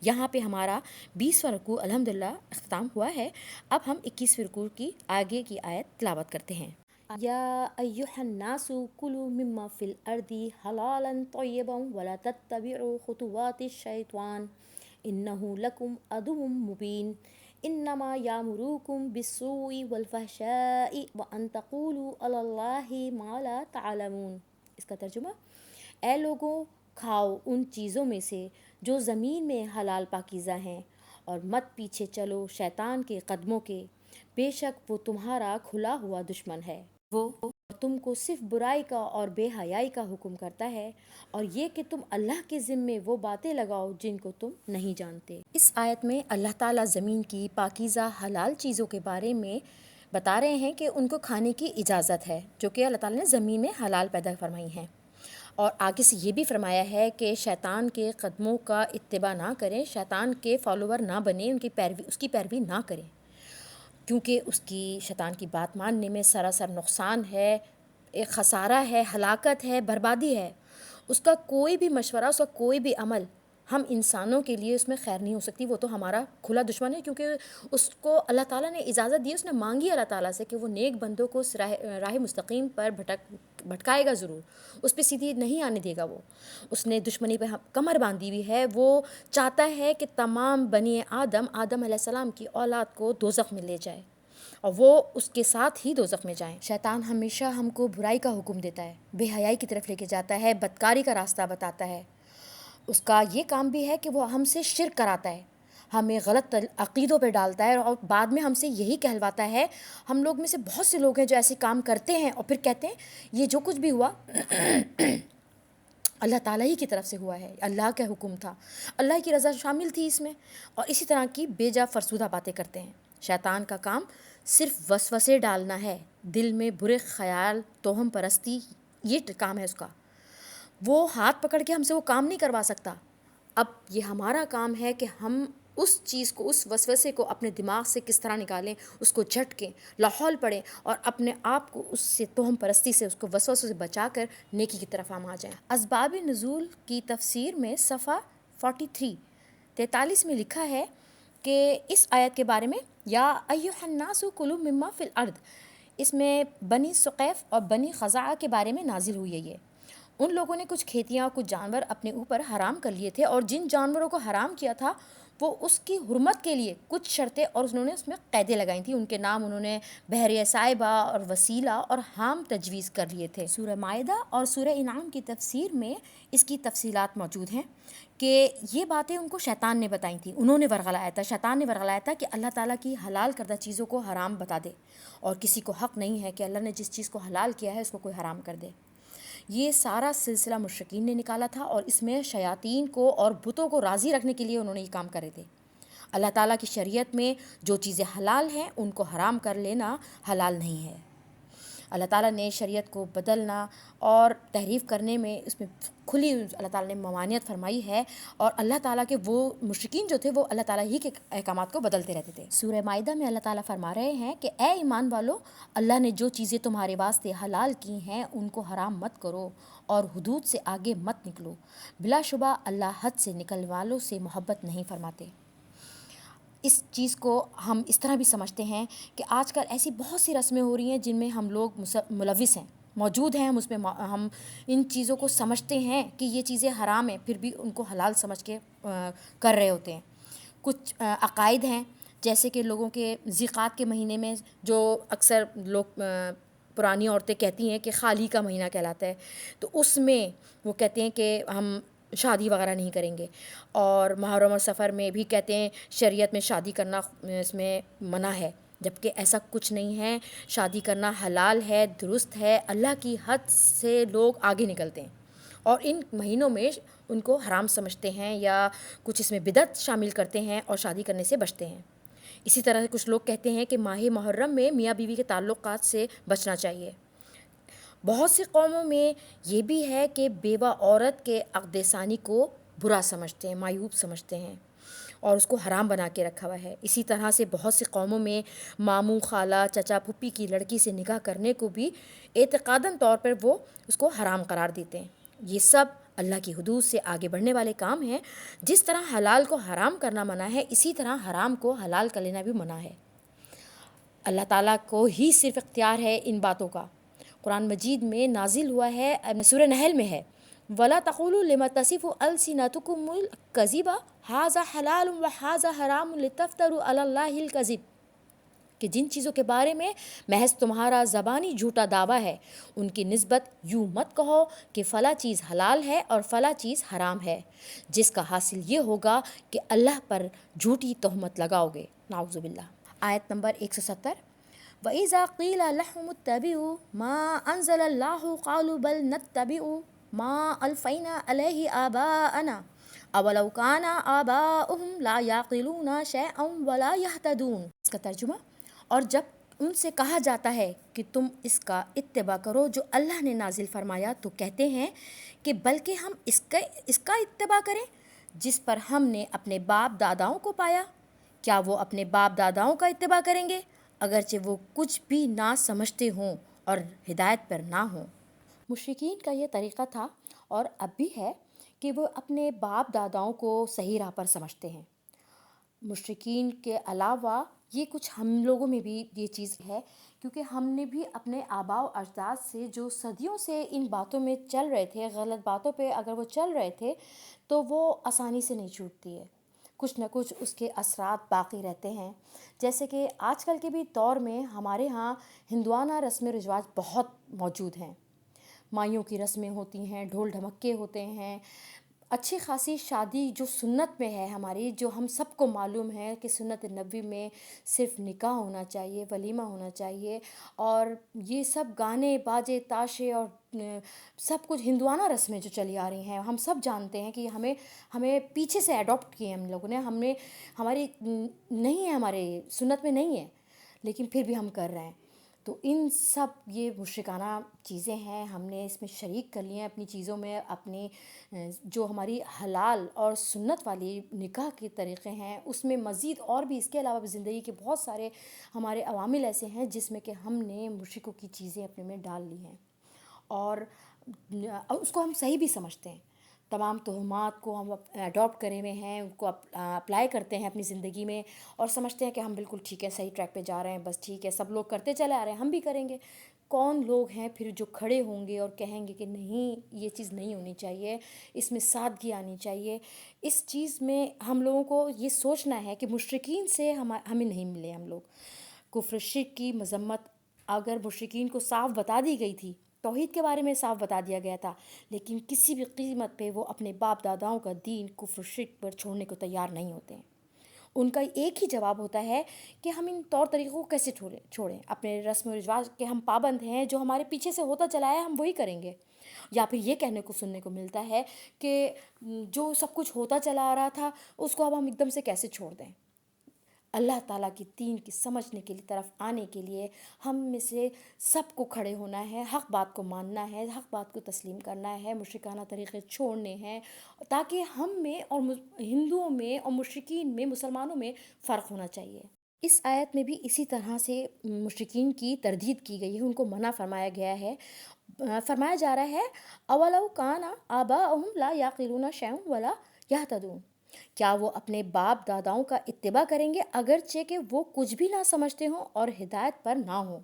یہاں پہ ہمارا 20واں رکوع الحمدللہ اختتام ہوا ہے۔ اب ہم 21ویں رکوع کی آگے کی آیت تلاوت کرتے ہیں۔ یا ایھا الناس کلوا مما فی الارض حلالا طیبا ولا تتبعوا خطوات الشیطان انہ لکم عدو مبین انما یامرکم بالسوء والفحشاء وان تقولوا علی اللہ ما لا تعلمون۔ اس کا ترجمہ، اے لوگوں کھاؤ ان چیزوں میں سے جو زمین میں حلال پاکیزہ ہیں، اور مت پیچھے چلو شیطان کے قدموں کے، بے شک وہ تمہارا کھلا ہوا دشمن ہے، وہ تم کو صرف برائی کا اور بے حیائی کا حکم کرتا ہے، اور یہ کہ تم اللہ کے ذمے وہ باتیں لگاؤ جن کو تم نہیں جانتے۔ اس آیت میں اللہ تعالیٰ زمین کی پاکیزہ حلال چیزوں کے بارے میں بتا رہے ہیں کہ ان کو کھانے کی اجازت ہے، جو کہ اللہ تعالیٰ نے زمین میں حلال پیدا فرمائی ہیں، اور آگے سے یہ بھی فرمایا ہے کہ شیطان کے قدموں کا اتباع نہ کریں، شیطان کے فالوور نہ بنیں، اس کی پیروی نہ کریں، کیونکہ اس کی شیطان کی بات ماننے میں سراسر نقصان ہے، ایک خسارہ ہے، ہلاکت ہے، بربادی ہے۔ اس کا کوئی بھی مشورہ، اس کا کوئی بھی عمل ہم انسانوں کے لیے اس میں خیر نہیں ہو سکتی، وہ تو ہمارا کھلا دشمن ہے، کیونکہ اس کو اللہ تعالیٰ نے اجازت دی، اس نے مانگی اللہ تعالیٰ سے کہ وہ نیک بندوں کو راہ مستقیم پر بھٹکائے گا ضرور، اس پہ سیدھی نہیں آنے دے گا۔ وہ اس نے دشمنی پہ کمر باندھی ہوئی ہے، وہ چاہتا ہے کہ تمام بنی آدم علیہ السلام کی اولاد کو دوزخ میں لے جائے اور وہ اس کے ساتھ ہی دوزخ میں جائیں۔ شیطان ہمیشہ ہم کو برائی کا حکم دیتا ہے، بے حیائی کی طرف لے کے جاتا ہے، بدکاری کا راستہ بتاتا ہے۔ اس کا یہ کام بھی ہے کہ وہ ہم سے شرک کراتا ہے، ہمیں غلط عقیدوں پہ ڈالتا ہے، اور بعد میں ہم سے یہی کہلواتا ہے۔ ہم لوگ میں سے بہت سے لوگ ہیں جو ایسے کام کرتے ہیں اور پھر کہتے ہیں یہ جو کچھ بھی ہوا اللہ تعالیٰ ہی کی طرف سے ہوا ہے، اللہ کا حکم تھا، اللہ کی رضا شامل تھی اس میں، اور اسی طرح کی بے جا فرسودہ باتیں کرتے ہیں۔ شیطان کا کام صرف وسوسے ڈالنا ہے، دل میں برے خیال، توہم پرستی، یہ کام ہے اس کا۔ وہ ہاتھ پکڑ کے ہم سے وہ کام نہیں کروا سکتا۔ اب یہ ہمارا کام ہے کہ ہم اس چیز کو، اس وسوسے کو اپنے دماغ سے کس طرح نکالیں، اس کو جھٹکیں، لاحول پڑھیں اور اپنے آپ کو اس سے توہم پرستی سے، اس کو وسوسوں سے بچا کر نیکی کی طرف ہم آ جائیں۔ اسباب نزول کی تفسیر میں صفحہ 43 میں لکھا ہے کہ اس آیت کے بارے میں یا ایھا الناس کلوا مما فی الارض، اس میں بنی ثقیف اور بنی خزاعہ کے بارے میں نازل ہوئی ہے۔ یہ ان لوگوں نے کچھ کھیتیاں، کچھ جانور اپنے اوپر حرام کر لیے تھے، اور جن جانوروں کو حرام کیا تھا وہ اس کی حرمت کے لیے کچھ شرطیں اور انہوں نے اس میں قیدیں لگائی تھیں۔ ان کے نام انہوں نے بحر صائبہ اور وسیلہ اور حام تجویز کر لیے تھے۔ سورہ مائدہ اور سورہ انعام کی تفسیر میں اس کی تفصیلات موجود ہیں کہ یہ باتیں ان کو شیطان نے بتائی تھیں، انہوں نے ورغلایا تھا، شیطان نے ورغلایا تھا کہ اللہ تعالیٰ کی حلال کردہ چیزوں کو حرام بتا دے، اور کسی کو حق نہیں ہے کہ اللہ نے جس چیز کو حلال کیا ہے اس کو کوئی حرام کر دے۔ یہ سارا سلسلہ مشرکین نے نکالا تھا، اور اس میں شیاطین کو اور بتوں کو راضی رکھنے کے لیے انہوں نے یہ کام کرے تھے۔ اللہ تعالیٰ کی شریعت میں جو چیزیں حلال ہیں ان کو حرام کر لینا حلال نہیں ہے۔ اللہ تعالیٰ نے شریعت کو بدلنا اور تحریف کرنے میں اس میں کھلی اللہ تعالیٰ نے ممانعت فرمائی ہے، اور اللہ تعالیٰ کے وہ مشرکین جو تھے وہ اللہ تعالیٰ ہی کے احکامات کو بدلتے رہتے تھے۔ سورہ مائدہ میں اللہ تعالیٰ فرما رہے ہیں کہ اے ایمان والو، اللہ نے جو چیزیں تمہارے واسطے حلال کی ہیں ان کو حرام مت کرو اور حدود سے آگے مت نکلو، بلا شبہ اللہ حد سے نکلنے والوں سے محبت نہیں فرماتے۔ اس چیز کو ہم اس طرح بھی سمجھتے ہیں کہ آج کل ایسی بہت سی رسمیں ہو رہی ہیں جن میں ہم لوگ ملوث ہیں، موجود ہیں، ہم اس میں ہم ان چیزوں کو سمجھتے ہیں کہ یہ چیزیں حرام ہیں، پھر بھی ان کو حلال سمجھ کے کر رہے ہوتے ہیں۔ کچھ عقائد ہیں جیسے کہ لوگوں کے ذیقات کے مہینے میں جو اکثر لوگ پرانی عورتیں کہتی ہیں کہ خالی کا مہینہ کہلاتا ہے، تو اس میں وہ کہتے ہیں کہ ہم شادی وغیرہ نہیں کریں گے، اور محرم اور سفر میں بھی کہتے ہیں شریعت میں شادی کرنا اس میں منع ہے، جبکہ ایسا کچھ نہیں ہے۔ شادی کرنا حلال ہے، درست ہے، اللہ کی حد سے لوگ آگے نکلتے ہیں اور ان مہینوں میں ان کو حرام سمجھتے ہیں یا کچھ اس میں بدعت شامل کرتے ہیں اور شادی کرنے سے بچتے ہیں۔ اسی طرح کچھ لوگ کہتے ہیں کہ ماہ محرم میں میاں بیوی کے تعلقات سے بچنا چاہیے۔ بہت سی قوموں میں یہ بھی ہے کہ بیوہ عورت کے عقد ثانی کو برا سمجھتے ہیں، معیوب سمجھتے ہیں اور اس کو حرام بنا کے رکھا ہوا ہے۔ اسی طرح سے بہت سی قوموں میں ماموں، خالہ، چچا، پھپھی کی لڑکی سے نکاح کرنے کو بھی اعتقاداً طور پر وہ اس کو حرام قرار دیتے ہیں۔ یہ سب اللہ کی حدود سے آگے بڑھنے والے کام ہیں۔ جس طرح حلال کو حرام کرنا منع ہے، اسی طرح حرام کو حلال کر لینا بھی منع ہے۔ اللہ تعالیٰ کو ہی صرف اختیار ہے ان باتوں کا۔ قرآن مجید میں نازل ہوا ہے، سورہ نحل میں ہے، وَلَا تَقُولُوا لِمَا تَصِفُ أَلْسِنَتُكُمُ الْكَذِبَ هَٰذَا حَلَالٌ وَهَٰذَا حَرَامٌ لِتَفْتَرُوا عَلَى اللَّهِ الْكَذِبَ، کہ جن چیزوں کے بارے میں محض تمہارا زبانی جھوٹا دعویٰ ہے ان کی نسبت یوں مت کہو کہ فلاں چیز حلال ہے اور فلاں چیز حرام ہے، جس کا حاصل یہ ہوگا کہ اللہ پر جھوٹی تہمت لگاؤ گے، نعوذ باللہ۔ آیت نمبر 170، وَإِذَا قِيلَ لَهُمُ اتَّبِعُوا مَا أَنزَلَ اللَّهُ قَالُوا بَلْ نَتَّبِعُ مَا أَلْفَيْنَا عَلَيْهِ آبَاءَنَا أَوَلَوْ كَانَ آبَاؤُهُمْ لَا يَعْقِلُونَ شَيْئًا وَلَا يَهْتَدُونَ۔ اس کا ترجمہ، اور جب ان سے کہا جاتا ہے کہ تم اس کا اتباع کرو جو اللہ نے نازل فرمایا، تو کہتے ہیں کہ بلکہ ہم اس کا اتباع کریں جس پر ہم نے اپنے باپ داداؤں کو پایا۔ کیا وہ اپنے باپ داداؤں کا اتباع کریں گے اگرچہ وہ کچھ بھی نہ سمجھتے ہوں اور ہدایت پر نہ ہوں؟ مشرکین کا یہ طریقہ تھا اور اب بھی ہے کہ وہ اپنے باپ داداؤں کو صحیح راہ پر سمجھتے ہیں۔ مشرکین کے علاوہ یہ کچھ ہم لوگوں میں بھی یہ چیز ہے، کیونکہ ہم نے بھی اپنے آباء و اجداد سے جو صدیوں سے ان باتوں میں چل رہے تھے، غلط باتوں پہ اگر وہ چل رہے تھے تو وہ آسانی سے نہیں چھوٹتی ہے، کچھ نہ کچھ اس کے اثرات باقی رہتے ہیں۔ جیسے کہ آج کل کے بھی دور میں ہمارے ہاں ہندوانہ رسم و رواج بہت موجود ہیں، مائیوں کی رسمیں ہوتی ہیں، ڈھول ڈھمکے ہوتے ہیں، اچھی خاصی شادی جو سنت میں ہے ہماری، جو ہم سب کو معلوم ہے کہ سنت نبوی میں صرف نکاح ہونا چاہیے، ولیمہ ہونا چاہیے، اور یہ سب گانے باجے تاشے اور سب کچھ ہندوانہ رسمیں جو چلی آ رہی ہیں، ہم سب جانتے ہیں کہ ہمیں پیچھے سے اڈاپٹ کیے ہم لوگوں نے، ہماری نہیں ہے، ہمارے سنت میں نہیں ہے، لیکن پھر بھی ہم کر رہے ہیں۔ تو ان سب یہ مشرکانہ چیزیں ہیں، ہم نے اس میں شریک کر لی ہیں اپنی چیزوں میں، اپنی جو ہماری حلال اور سنت والی نکاح کے طریقے ہیں اس میں مزید اور بھی اس کے علاوہ بھی زندگی کے بہت سارے ہمارے عوامل ایسے ہیں جس میں کہ ہم نے مشرکوں کی چیزیں اپنے میں ڈال لی ہیں، اور اس کو ہم صحیح بھی سمجھتے ہیں۔ تمام توہمات کو ہم اڈاپٹ کرے ہوئے ہیں، ان کو اپلائی کرتے ہیں اپنی زندگی میں، اور سمجھتے ہیں کہ ہم بالکل ٹھیک ہے، صحیح ٹریک پہ جا رہے ہیں، بس ٹھیک ہے، سب لوگ کرتے چلے آ رہے ہیں، ہم بھی کریں گے۔ کون لوگ ہیں پھر جو کھڑے ہوں گے اور کہیں گے کہ نہیں، یہ چیز نہیں ہونی چاہیے، اس میں سادگی آنی چاہیے۔ اس چیز میں ہم لوگوں کو یہ سوچنا ہے کہ مشرکین سے ہمیں نہیں ملے ہم لوگ۔ کفر شرک کی مذمت اگر مشرکین کو صاف بتا دی گئی تھی، توحید کے بارے میں صاف بتا دیا گیا تھا، لیکن کسی بھی قیمت پہ وہ اپنے باپ داداؤں کا دین کفر شرک پر چھوڑنے کو تیار نہیں ہوتے ہیں۔ ان کا ایک ہی جواب ہوتا ہے کہ ہم ان طور طریقوں کو کیسے چھوڑیں، اپنے رسم و رواج کے ہم پابند ہیں، جو ہمارے پیچھے سے ہوتا چلا ہے ہم وہی کریں گے۔ یا پھر یہ کہنے کو سننے کو ملتا ہے کہ جو سب کچھ ہوتا چلا آ رہا تھا اس کو اب ہم ایک دم سے کیسے چھوڑ دیں۔ اللہ تعالیٰ کی دین کی سمجھنے کے لیے طرف آنے کے لیے ہم میں سے سب کو کھڑے ہونا ہے، حق بات کو ماننا ہے، حق بات کو تسلیم کرنا ہے، مشرکانہ طریقے چھوڑنے ہیں، تاکہ ہم میں اور ہندوؤں میں اور مشرکین میں، مسلمانوں میں فرق ہونا چاہیے۔ اس آیت میں بھی اسی طرح سے مشرکین کی تردید کی گئی ہے، ان کو منع فرمایا گیا ہے۔ فرمایا جا رہا ہے اولو کان آباؤہم لا یعقلون شیئا ولا یہتدون، کیا وہ اپنے باپ داداؤں کا اتباع کریں گے اگرچہ کہ وہ کچھ بھی نہ سمجھتے ہوں اور ہدایت پر نہ ہوں۔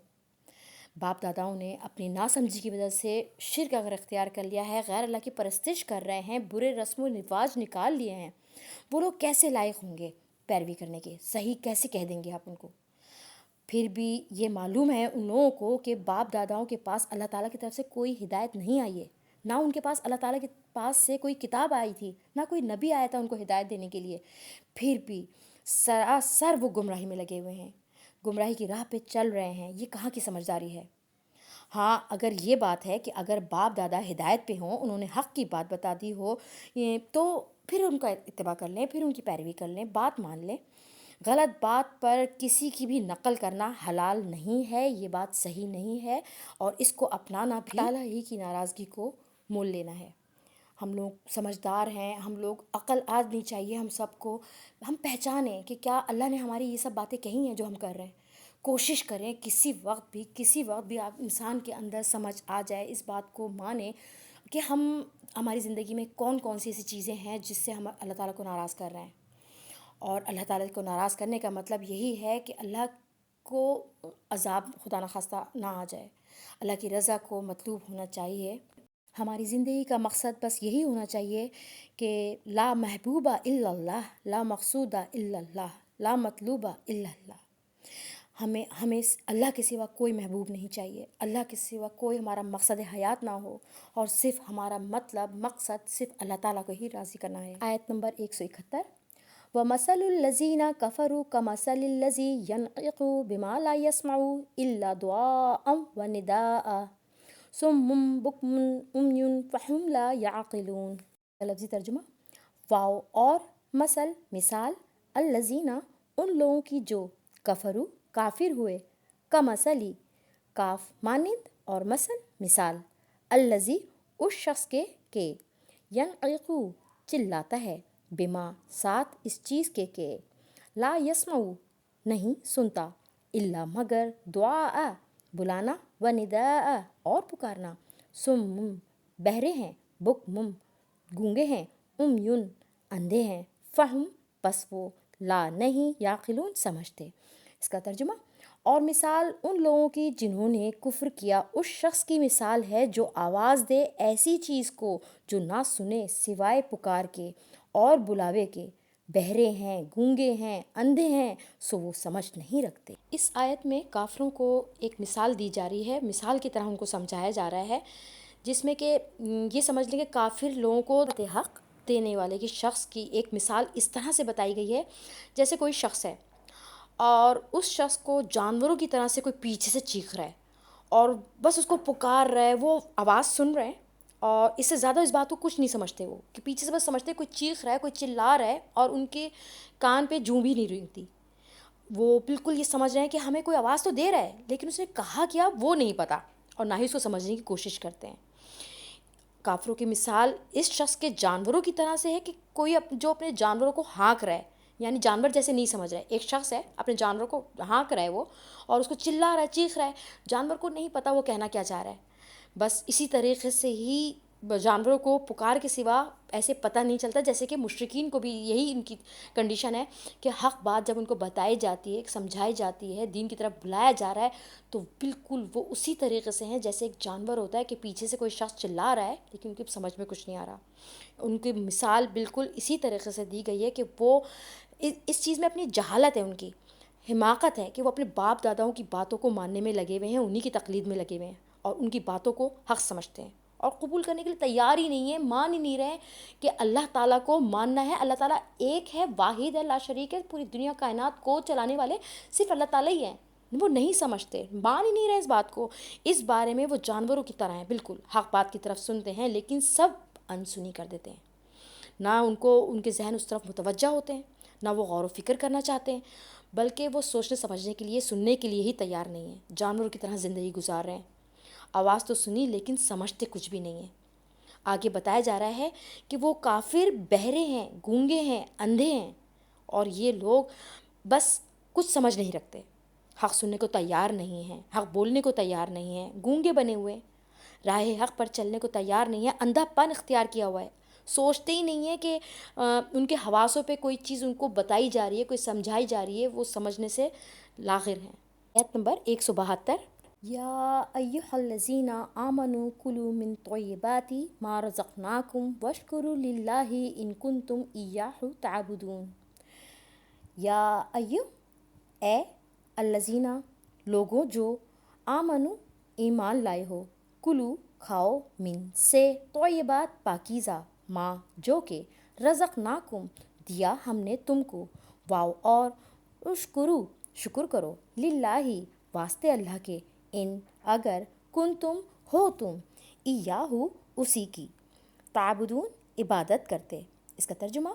باپ داداؤں نے اپنی ناسمجھی کی وجہ سے شرک اگر اختیار کر لیا ہے، غیر اللہ کی پرستش کر رہے ہیں، برے رسم و رواج نکال لیے ہیں، وہ لوگ کیسے لائق ہوں گے پیروی کرنے کے؟ صحیح کیسے کہہ دیں گے آپ ان کو؟ پھر بھی یہ معلوم ہے ان لوگوں کو کہ باپ داداؤں کے پاس اللہ تعالیٰ کی طرف سے کوئی ہدایت نہیں آئی ہے، نہ ان کے پاس اللہ تعالیٰ کے پاس سے کوئی کتاب آئی تھی، نہ کوئی نبی آیا تھا ان کو ہدایت دینے کے لیے، پھر بھی سراسر وہ گمراہی میں لگے ہوئے ہیں، گمراہی کی راہ پہ چل رہے ہیں۔ یہ کہاں کی سمجھداری ہے؟ ہاں، اگر یہ بات ہے کہ اگر باپ دادا ہدایت پہ ہوں، انہوں نے حق کی بات بتا دی ہو، تو پھر ان کا اتباع کر لیں، پھر ان کی پیروی کر لیں، بات مان لیں۔ غلط بات پر کسی کی بھی نقل کرنا حلال نہیں ہے، یہ بات صحیح نہیں ہے، اور اس کو اپنانا بھی تعالیٰ ہی کی ناراضگی کو مول لینا ہے۔ ہم لوگ سمجھدار ہیں، ہم لوگ عقل آنی چاہیے ہم سب کو، ہم پہچانیں کہ کیا اللہ نے ہماری یہ سب باتیں کہی ہیں جو ہم کر رہے ہیں۔ کوشش کریں کسی وقت بھی آپ انسان کے اندر سمجھ آ جائے، اس بات کو مانیں کہ ہماری زندگی میں کون کون سی ایسی چیزیں ہیں جس سے ہم اللہ تعالیٰ کو ناراض کر رہے ہیں، اور اللہ تعالیٰ کو ناراض کرنے کا مطلب یہی ہے کہ اللہ کو عذاب خدا نخواستہ نہ آ جائے، اللہ کی رضا کو مطلوب ہونا چاہیے۔ ہماری زندگی کا مقصد بس یہی ہونا چاہیے کہ لا محبوبہ الا اللہ، لا مقصودہ الا اللہ، لا مطلوبہ الا اللہ۔ ہمیں اللہ کے سوا کوئی محبوب نہیں چاہیے، اللہ کے سوا کوئی ہمارا مقصد حیات نہ ہو، اور صرف ہمارا مقصد صرف اللہ تعالیٰ کو ہی راضی کرنا ہے۔ آیت نمبر 171، وَمَثَلُ الَّذِينَ كَفَرُوا كَمَثَلِ الَّذِي يَنْعِقُ بِمَا لَا يَسْمَعُ إِلَّا دُعَاءً وَنِدَاءً صُمٌّ بُكْمٌ عُمْيٌ فَهُمْ لَا يَعْقِلُونَ۔ لفظی ترجمہ، واو اور مثال، الذین ان لوگوں کی جو، کفروا کافر ہوئے، کمثلی کاف مانند اور مثال، الذی اس شخص کے ینعقو چلاتا ہے، بما ساتھ اس چیز کے کہ، لا یسمع نہیں سنتا، الا مگر، دعا بلانا، و نداء اور پکارنا، سم بہرے ہیں، بکم گونگے ہیں، عمیٌ اندھے ہیں، فہم پس وہ، لا نہیں، یعقلون سمجھتے۔ اس کا ترجمہ، اور مثال ان لوگوں کی جنہوں نے کفر کیا اس شخص کی مثال ہے جو آواز دے ایسی چیز کو جو نہ سنے سوائے پکار کے اور بلاوے کے، بہرے ہیں، گونگے ہیں، اندھے ہیں، سو وہ سمجھ نہیں رکھتے۔ اس آیت میں کافروں کو ایک مثال دی جا رہی ہے، مثال کی طرح ان کو سمجھایا جا رہا ہے، جس میں کہ یہ سمجھ لیں کہ کافر لوگوں کو حق دینے والے کی شخص کی ایک مثال اس طرح سے بتائی گئی ہے، جیسے کوئی شخص ہے اور اس شخص کو جانوروں کی طرح سے کوئی پیچھے سے چیخ رہا ہے اور بس اس کو پکار رہا ہے، وہ آواز سن رہے ہیں اور اس سے زیادہ اس بات کو کچھ نہیں سمجھتے، وہ کہ پیچھے سے بس سمجھتے کوئی چیخ رہا ہے، کوئی چلا رہا ہے، اور ان کے کان پہ جوں بھی نہیں رینگتی۔ وہ بالکل یہ سمجھ رہے ہیں کہ ہمیں کوئی آواز تو دے رہا ہے، لیکن اس نے کہا کیا وہ نہیں پتہ، اور نہ ہی اس کو سمجھنے کی کوشش کرتے ہیں۔ کافروں کی مثال اس شخص کے جانوروں کی طرح سے ہے کہ کوئی جو اپنے جانوروں کو ہانک رہا ہے، یعنی جانور جیسے نہیں سمجھ رہا ہے۔ ایک شخص ہے اپنے جانوروں کو ہانک رہا ہے وہ، اور اس کو چلا رہا ہے، چیخ رہا ہے، جانور کو نہیں پتہ وہ کہنا کیا چاہ رہا ہے۔ بس اسی طریقے سے ہی جانوروں کو پکار کے سوا ایسے پتہ نہیں چلتا، جیسے کہ مشرکین کو بھی یہی ان کی کنڈیشن ہے کہ حق بات جب ان کو بتائی جاتی ہے، سمجھائی جاتی ہے، دین کی طرف بلایا جا رہا ہے، تو بالکل وہ اسی طریقے سے ہیں جیسے ایک جانور ہوتا ہے کہ پیچھے سے کوئی شخص چلا رہا ہے لیکن ان کی سمجھ میں کچھ نہیں آ رہا۔ ان کی مثال بالکل اسی طریقے سے دی گئی ہے کہ وہ اس چیز میں اپنی جہالت ہے، ان کی حماقت ہے کہ وہ اپنے باپ داداؤں کی باتوں کو ماننے میں لگے ہوئے ہیں، انہی کی تقلید میں لگے ہوئے ہیں، اور ان کی باتوں کو حق سمجھتے ہیں اور قبول کرنے کے لیے تیار ہی نہیں ہے، مان ہی نہیں رہے کہ اللہ تعالیٰ کو ماننا ہے۔ اللہ تعالیٰ ایک ہے، واحد ہے، لا شریک ہے، پوری دنیا کائنات کو چلانے والے صرف اللہ تعالیٰ ہی ہیں۔ وہ نہیں سمجھتے، مان ہی نہیں رہے اس بات کو۔ اس بارے میں وہ جانوروں کی طرح ہیں، بالکل حق بات کی طرف سنتے ہیں لیکن سب انسنی کر دیتے ہیں۔ نہ ان کو ان کے ذہن اس طرف متوجہ ہوتے ہیں، نہ وہ غور و فکر کرنا چاہتے ہیں، بلکہ وہ سوچنے سمجھنے کے لیے، سننے کے لیے ہی تیار نہیں ہیں۔ جانوروں کی طرح زندگی گزار رہے ہیں، آواز تو سنی لیکن سمجھتے کچھ بھی نہیں ہیں۔ آگے بتایا جا رہا ہے کہ وہ کافر بہرے ہیں، گونگے ہیں، اندھے ہیں، اور یہ لوگ بس کچھ سمجھ نہیں رکھتے، حق سننے کو تیار نہیں ہیں، حق بولنے کو تیار نہیں ہیں، گونگے بنے ہوئے ہیں، راہ حق پر چلنے کو تیار نہیں ہے، اندھا پن اختیار کیا ہوا ہے، سوچتے ہی نہیں ہے کہ ان کے حواسوں پہ کوئی چیز ان کو بتائی جا رہی ہے، کوئی سمجھائی جا رہی ہے، وہ سمجھنے سے لاغر ہیں۔ آیت نمبر 172، یا ایہا الذین آمنوا کلوا من طیبات ما رزقناکم واشکروا للہ ان کنتم ایاہ تعبدون۔ یا ایو، اے الذین لوگوں جو آمنو ایمان لائے ہو، کلو کھاؤ، من سے طیبات پاکیزہ، ما جو کہ رزقناکم دیا ہم نے تم کو، واو اور اشکرو شکر کرو، للہ واسطے اللہ کے، ان اگر کنتم ہو تم، ایاہو اسی کی، تعبدون عبادت کرتے۔ اس کا ترجمہ،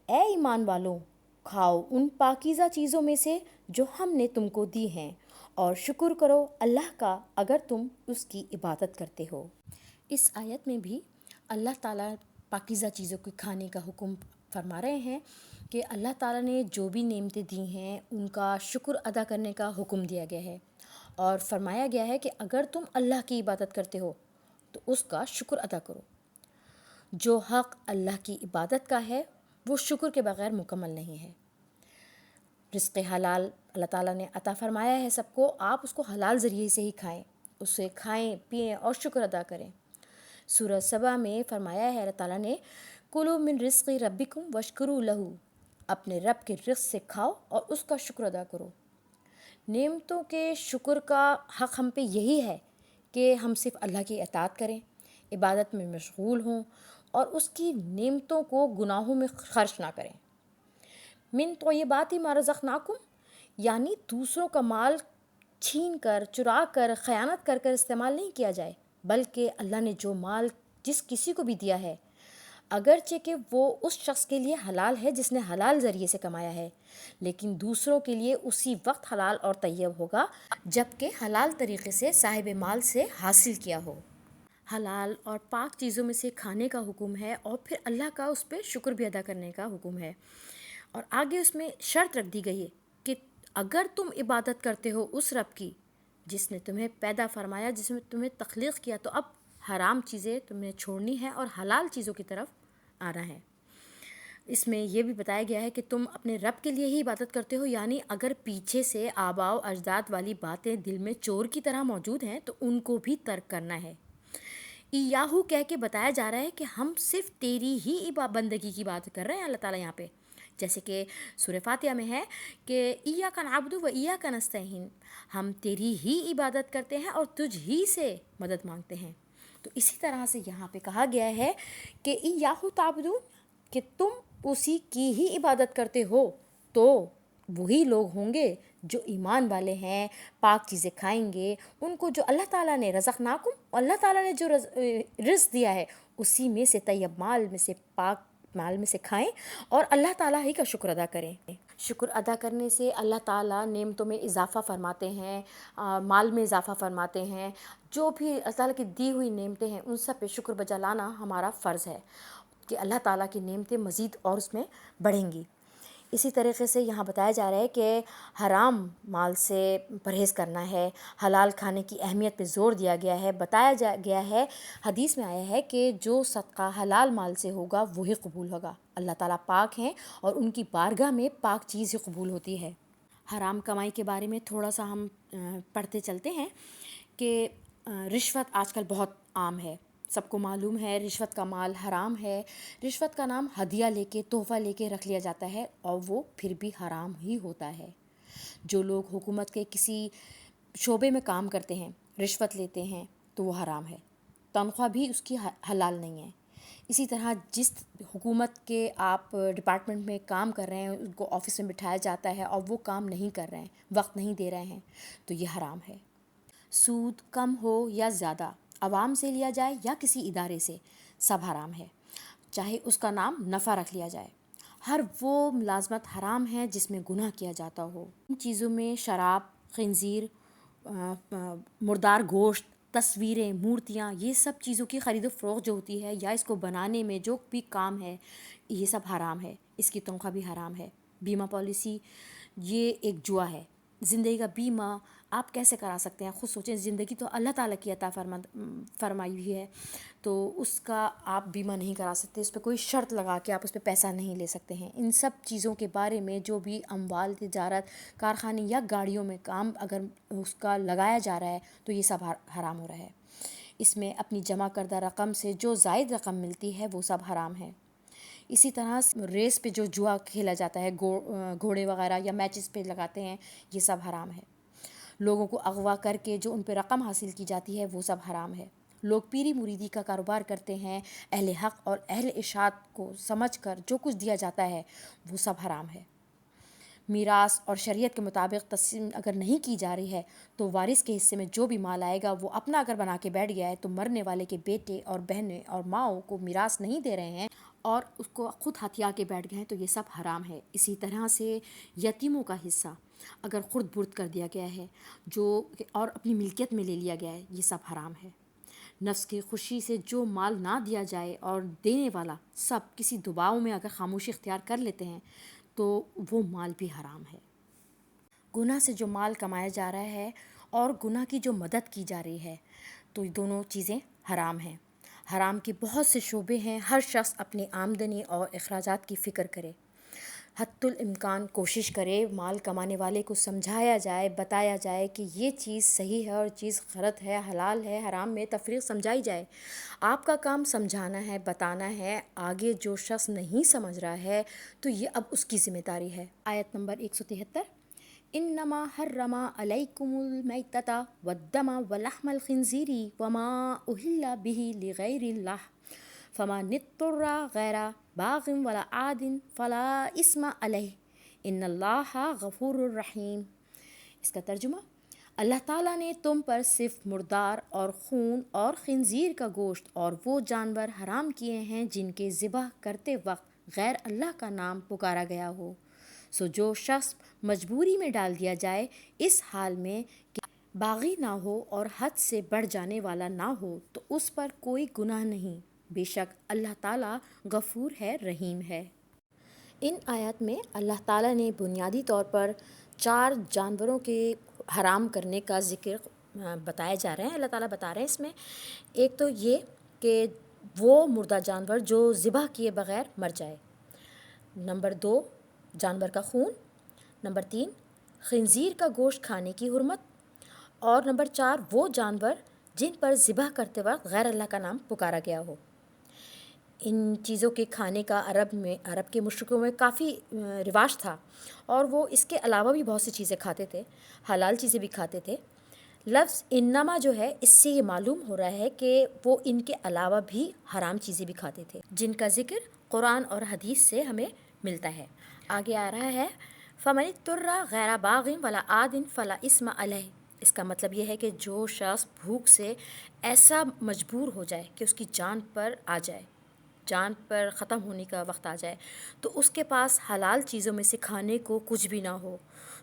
اے ایمان والوں کھاؤ ان پاکیزہ چیزوں میں سے جو ہم نے تم کو دی ہیں، اور شکر کرو اللہ کا اگر تم اس کی عبادت کرتے ہو۔ اس آیت میں بھی اللہ تعالیٰ پاکیزہ چیزوں کے کھانے کا حکم فرما رہے ہیں کہ اللہ تعالیٰ نے جو بھی نعمتیں دی ہیں ان کا شکر ادا کرنے کا حکم دیا گیا ہے، اور فرمایا گیا ہے کہ اگر تم اللہ کی عبادت کرتے ہو تو اس کا شکر ادا کرو۔ جو حق اللہ کی عبادت کا ہے وہ شکر کے بغیر مکمل نہیں ہے۔ رزق حلال اللہ تعالیٰ نے عطا فرمایا ہے سب کو، آپ اس کو حلال ذریعے سے ہی کھائیں، اسے کھائیں پئیں اور شکر ادا کریں۔ سورہ سبا میں فرمایا ہے اللہ تعالیٰ نے، کلوا من رزق ربکم واشکروا لہ، اپنے رب کے رزق سے کھاؤ اور اس کا شکر ادا کرو۔ نعمتوں کے شکر کا حق ہم پہ یہی ہے کہ ہم صرف اللہ کی اطاعت کریں، عبادت میں مشغول ہوں اور اس کی نعمتوں کو گناہوں میں خرچ نہ کریں۔ من طیبات ما رزقناکم، یعنی دوسروں کا مال چھین کر، چرا کر، خیانت کر کر استعمال نہیں کیا جائے، بلکہ اللہ نے جو مال جس کسی کو بھی دیا ہے، اگرچہ کہ وہ اس شخص کے لیے حلال ہے جس نے حلال ذریعے سے کمایا ہے، لیکن دوسروں کے لیے اسی وقت حلال اور طیب ہوگا جبکہ حلال طریقے سے صاحب مال سے حاصل کیا ہو۔ حلال اور پاک چیزوں میں سے کھانے کا حکم ہے، اور پھر اللہ کا اس پہ شکر بھی ادا کرنے کا حکم ہے، اور آگے اس میں شرط رکھ دی گئی ہے کہ اگر تم عبادت کرتے ہو اس رب کی جس نے تمہیں پیدا فرمایا، جس نے تمہیں تخلیق کیا، تو اب حرام چیزیں تمہیں چھوڑنی ہے اور حلال چیزوں کی طرف آنا ہے۔ اس میں یہ بھی بتایا گیا ہے کہ تم اپنے رب کے لیے ہی عبادت کرتے ہو، یعنی اگر پیچھے سے آباء و اجداد والی باتیں دل میں چور کی طرح موجود ہیں تو ان کو بھی ترک کرنا ہے۔ ایاہو کہہ کے بتایا جا رہا ہے کہ ہم صرف تیری ہی بندگی کی بات کر رہے ہیں اللہ تعالیٰ یہاں پہ، جیسے کہ سورہ فاتحہ میں ہے کہ ایاک نعبد و ایاک نستعین، ہم تیری ہی عبادت کرتے ہیں اور تجھ ہی سے مدد مانگتے ہیں۔ تو اسی طرح سے یہاں پہ کہا گیا ہے کہ ایاہو تعبدون، کہ تم اسی کی ہی عبادت کرتے ہو، تو وہی لوگ ہوں گے جو ایمان والے ہیں، پاک چیزیں کھائیں گے، ان کو جو اللہ تعالیٰ نے رزقناکم، اللہ تعالیٰ نے جو رزق دیا ہے اسی میں سے، طیب مال میں سے، پاک مال میں سے کھائیں اور اللہ تعالیٰ ہی کا شکر ادا کریں۔ شکر ادا کرنے سے اللہ تعالیٰ نعمتوں میں اضافہ فرماتے ہیں، مال میں اضافہ فرماتے ہیں۔ جو بھی اللہ تعالیٰ کی دی ہوئی نعمتیں ہیں ان سب پہ شکر بجا لانا ہمارا فرض ہے کہ اللہ تعالیٰ کی نعمتیں مزید اور اس میں بڑھیں گی۔ اسی طریقے سے یہاں بتایا جا رہا ہے کہ حرام مال سے پرہیز کرنا ہے، حلال کھانے کی اہمیت پہ زور دیا گیا ہے۔ بتایا گیا ہے، حدیث میں آیا ہے کہ جو صدقہ حلال مال سے ہوگا وہی قبول ہوگا۔ اللہ تعالیٰ پاک ہیں اور ان کی بارگاہ میں پاک چیز ہی قبول ہوتی ہے۔ حرام کمائی کے بارے میں تھوڑا سا ہم پڑھتے چلتے ہیں کہ رشوت آج کل بہت عام ہے۔ سب کو معلوم ہے رشوت کا مال حرام ہے۔ رشوت کا نام ہدیہ لے کے، تحفہ لے کے رکھ لیا جاتا ہے اور وہ پھر بھی حرام ہی ہوتا ہے۔ جو لوگ حکومت کے کسی شعبے میں کام کرتے ہیں، رشوت لیتے ہیں تو وہ حرام ہے، تنخواہ بھی اس کی حلال نہیں ہے۔ اسی طرح جس حکومت کے آپ ڈپارٹمنٹ میں کام کر رہے ہیں، ان کو آفس میں بٹھایا جاتا ہے اور وہ کام نہیں کر رہے ہیں، وقت نہیں دے رہے ہیں، تو یہ حرام ہے۔ سود کم ہو یا زیادہ، عوام سے لیا جائے یا کسی ادارے سے، سب حرام ہے، چاہے اس کا نام نفع رکھ لیا جائے۔ ہر وہ ملازمت حرام ہے جس میں گناہ کیا جاتا ہو۔ ان چیزوں میں شراب، خنزیر، مردار گوشت، تصویریں، مورتیاں، یہ سب چیزوں کی خرید و فروخت جو ہوتی ہے یا اس کو بنانے میں جو بھی کام ہے، یہ سب حرام ہے، اس کی تنخواہ بھی حرام ہے۔ بیمہ پالیسی یہ ایک جوا ہے۔ زندگی کا بیمہ آپ کیسے کرا سکتے ہیں؟ خود سوچیں، زندگی تو اللہ تعالیٰ کی عطا فرمائی ہوئی ہے، تو اس کا آپ بیمہ نہیں کرا سکتے، اس پہ کوئی شرط لگا کے آپ اس پہ پیسہ نہیں لے سکتے ہیں۔ ان سب چیزوں کے بارے میں جو بھی اموال، تجارت، کارخانے یا گاڑیوں میں کام اگر اس کا لگایا جا رہا ہے تو یہ سب حرام ہو رہا ہے۔ اس میں اپنی جمع کردہ رقم سے جو زائد رقم ملتی ہے وہ سب حرام ہے۔ اسی طرح ریس پہ جو جوا کھیلا جاتا ہے، گھوڑے وغیرہ یا میچز پہ لگاتے ہیں، یہ سب حرام ہے۔ لوگوں کو اغوا کر کے جو ان پہ رقم حاصل کی جاتی ہے وہ سب حرام ہے۔ لوگ پیری مریدی کا کاروبار کرتے ہیں، اہل حق اور اہل اشاعت کو سمجھ کر جو کچھ دیا جاتا ہے وہ سب حرام ہے۔ میراث اور شریعت کے مطابق تقسیم اگر نہیں کی جا رہی ہے تو وارث کے حصے میں جو بھی مال آئے گا وہ اپنا اگر بنا کے بیٹھ گیا ہے تو مرنے والے کے بیٹے اور بہنیں اور ماؤں کو میراث نہیں دے رہے ہیں اور اس کو خود ہتھیا کے بیٹھ گئے ہیں تو یہ سب حرام ہے۔ اسی طرح سے یتیموں کا حصہ اگر خرد برد کر دیا گیا ہے جو اور اپنی ملکیت میں لے لیا گیا ہے، یہ سب حرام ہے۔ نفس کی خوشی سے جو مال نہ دیا جائے اور دینے والا سب کسی دباؤ میں اگر خاموشی اختیار کر لیتے ہیں تو وہ مال بھی حرام ہے۔ گناہ سے جو مال کمایا جا رہا ہے اور گناہ کی جو مدد کی جا رہی ہے تو یہ دونوں چیزیں حرام ہیں۔ حرام کے بہت سے شعبے ہیں، ہر شخص اپنی آمدنی اور اخراجات کی فکر کرے، حتی الامکان کوشش کرے مال کمانے والے کو سمجھایا جائے، بتایا جائے کہ یہ چیز صحیح ہے اور چیز غلط ہے، حلال ہے، حرام میں تفریق سمجھائی جائے۔ آپ کا کام سمجھانا ہے، بتانا ہے، آگے جو شخص نہیں سمجھ رہا ہے تو یہ اب اس کی ذمہ داری ہے۔ آیت نمبر 173، انما حرم علیکم المیتۃ والدم ولحم الخنزیر وما اہل بہ لغیر اللہ فمن اضطر غیر باغ ولا عاد فلا اثم علیہ ان اللہ غفور الرحیم۔ اس کا ترجمہ، اللہ تعالیٰ نے تم پر صرف مردار اور خون اور خنزیر کا گوشت اور وہ جانور حرام کیے ہیں جن کے ذبح کرتے وقت غیر اللہ کا نام پکارا گیا ہو، سو جو شخص مجبوری میں ڈال دیا جائے اس حال میں کہ باغی نہ ہو اور حد سے بڑھ جانے والا نہ ہو تو اس پر کوئی گناہ نہیں، بے شک اللہ تعالیٰ غفور ہے، رحیم ہے۔ ان آیات میں اللہ تعالیٰ نے بنیادی طور پر 4 جانوروں کے حرام کرنے کا ذکر بتایا جا رہا ہے۔ اللہ تعالیٰ بتا رہے ہیں اس میں، ایک تو یہ کہ وہ مردہ جانور جو ذبح کیے بغیر مر جائے، نمبر 2 جانور کا خون، نمبر 3 خنزیر کا گوشت کھانے کی حرمت، اور نمبر 4 وہ جانور جن پر ذبح کرتے وقت غیر اللہ کا نام پکارا گیا ہو۔ ان چیزوں کے کھانے کا عرب کے مشرکوں میں کافی رواج تھا اور وہ اس کے علاوہ بھی بہت سی چیزیں کھاتے تھے، حلال چیزیں بھی کھاتے تھے۔ لفظ انما جو ہے اس سے یہ معلوم ہو رہا ہے کہ وہ ان کے علاوہ بھی حرام چیزیں بھی کھاتے تھے جن کا ذکر قرآن اور حدیث سے ہمیں ملتا ہے۔ آگے آ رہا ہے فمن اضطر غیر باغ ولا عاد فلا اثم علیہ۔ اس کا مطلب یہ ہے کہ جو شخص بھوک سے ایسا مجبور ہو جائے کہ اس کی جان پر آ جائے، جان پر ختم ہونے کا وقت آ جائے تو اس کے پاس حلال چیزوں میں سے کھانے کو کچھ بھی نہ ہو،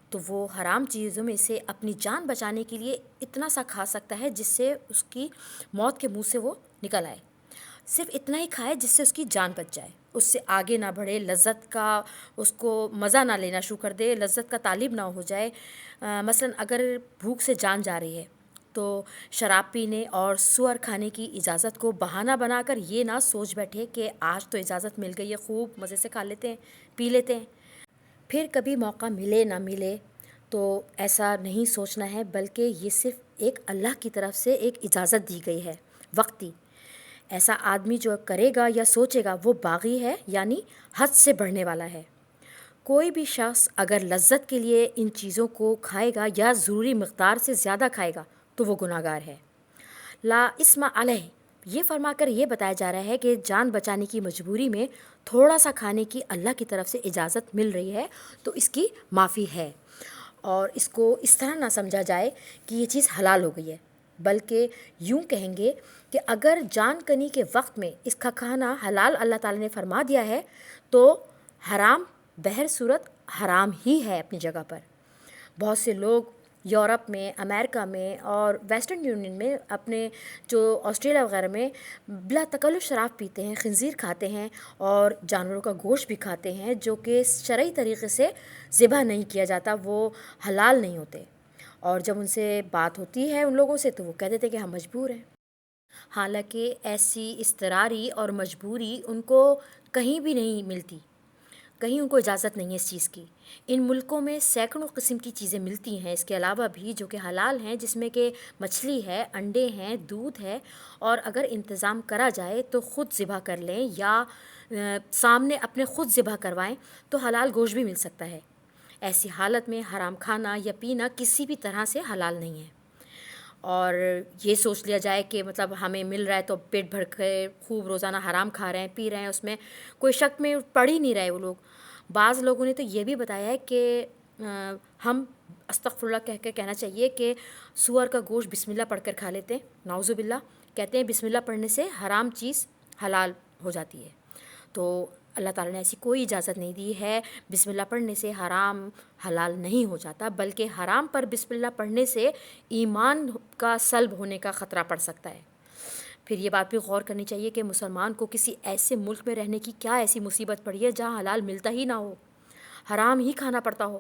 تو وہ حرام چیزوں میں سے اپنی جان بچانے کے لیے اتنا سا کھا سکتا ہے جس سے اس کی موت کے منہ سے وہ نکل آئے، صرف اتنا ہی کھائے جس سے اس کی جان بچ جائے، اس سے آگے نہ بڑھے، لذت کا اس کو مزہ نہ لینا شروع کر دے، لذت کا طالب نہ ہو جائے۔ مثلا اگر بھوک سے جان جا رہی ہے تو شراب پینے اور سور کھانے کی اجازت کو بہانہ بنا کر یہ نہ سوچ بیٹھے کہ آج تو اجازت مل گئی ہے، خوب مزے سے کھا لیتے ہیں، پی لیتے ہیں، پھر کبھی موقع ملے نہ ملے تو ایسا نہیں سوچنا ہے، بلکہ یہ صرف ایک اللہ کی طرف سے ایک اجازت دی گئی ہے وقتی۔ ایسا آدمی جو کرے گا یا سوچے گا وہ باغی ہے، یعنی حد سے بڑھنے والا ہے۔ کوئی بھی شخص اگر لذت کے لیے ان چیزوں کو کھائے گا یا ضروری مقدار سے زیادہ کھائے گا تو وہ گناہگار ہے۔ لا اسم علیہ، یہ فرما کر یہ بتایا جا رہا ہے کہ جان بچانے کی مجبوری میں تھوڑا سا کھانے کی اللہ کی طرف سے اجازت مل رہی ہے تو اس کی معافی ہے، اور اس کو اس طرح نہ سمجھا جائے کہ یہ چیز حلال ہو گئی ہے، بلکہ یوں کہیں گے کہ اگر جان کنی کے وقت میں اس کا کھانا حلال اللہ تعالیٰ نے فرما دیا ہے تو حرام بہر صورت حرام ہی ہے اپنی جگہ پر۔ بہت سے لوگ یورپ میں، امریکہ میں اور ویسٹرن یونین میں، اپنے جو آسٹریلیا وغیرہ میں بلا تکلف شراب پیتے ہیں، خنزیر کھاتے ہیں اور جانوروں کا گوشت بھی کھاتے ہیں جو کہ شرعی طریقے سے ذبح نہیں کیا جاتا، وہ حلال نہیں ہوتے، اور جب ان سے بات ہوتی ہے ان لوگوں سے تو وہ کہہ دیتے کہ ہم مجبور ہیں، حالانکہ ایسی اضطراری اور مجبوری ان کو کہیں بھی نہیں ملتی، کہیں ان کو اجازت نہیں ہے اس چیز کی۔ ان ملکوں میں سینکڑوں قسم کی چیزیں ملتی ہیں اس کے علاوہ بھی جو کہ حلال ہیں، جس میں کہ مچھلی ہے، انڈے ہیں، دودھ ہے، اور اگر انتظام کرا جائے تو خود ذبح کر لیں یا سامنے اپنے خود ذبح کروائیں تو حلال گوشت بھی مل سکتا ہے۔ ایسی حالت میں حرام کھانا یا پینا کسی بھی طرح سے حلال نہیں ہے، اور یہ سوچ لیا جائے کہ مطلب ہمیں مل رہا ہے تو پیٹ بھر کے خوب روزانہ حرام کھا رہے ہیں، پی رہے ہیں، اس میں کوئی شک میں پڑ ہی نہیں رہے وہ لوگ۔ بعض لوگوں نے تو یہ بھی بتایا ہے کہ ہم استغفر اللہ کہہ کے کہنا چاہیے کہ سور کا گوشت بسم اللہ پڑھ کر کھا لیتے ہیں، نعوذ باللہ، کہتے ہیں بسم اللہ پڑھنے سے حرام چیز حلال ہو جاتی ہے، تو اللہ تعالیٰ نے ایسی کوئی اجازت نہیں دی ہے۔ بسم اللہ پڑھنے سے حرام حلال نہیں ہو جاتا، بلکہ حرام پر بسم اللہ پڑھنے سے ایمان کا سلب ہونے کا خطرہ پڑ سکتا ہے۔ پھر یہ بات بھی غور کرنی چاہیے کہ مسلمان کو کسی ایسے ملک میں رہنے کی کیا ایسی مصیبت پڑی ہے جہاں حلال ملتا ہی نہ ہو، حرام ہی کھانا پڑتا ہو۔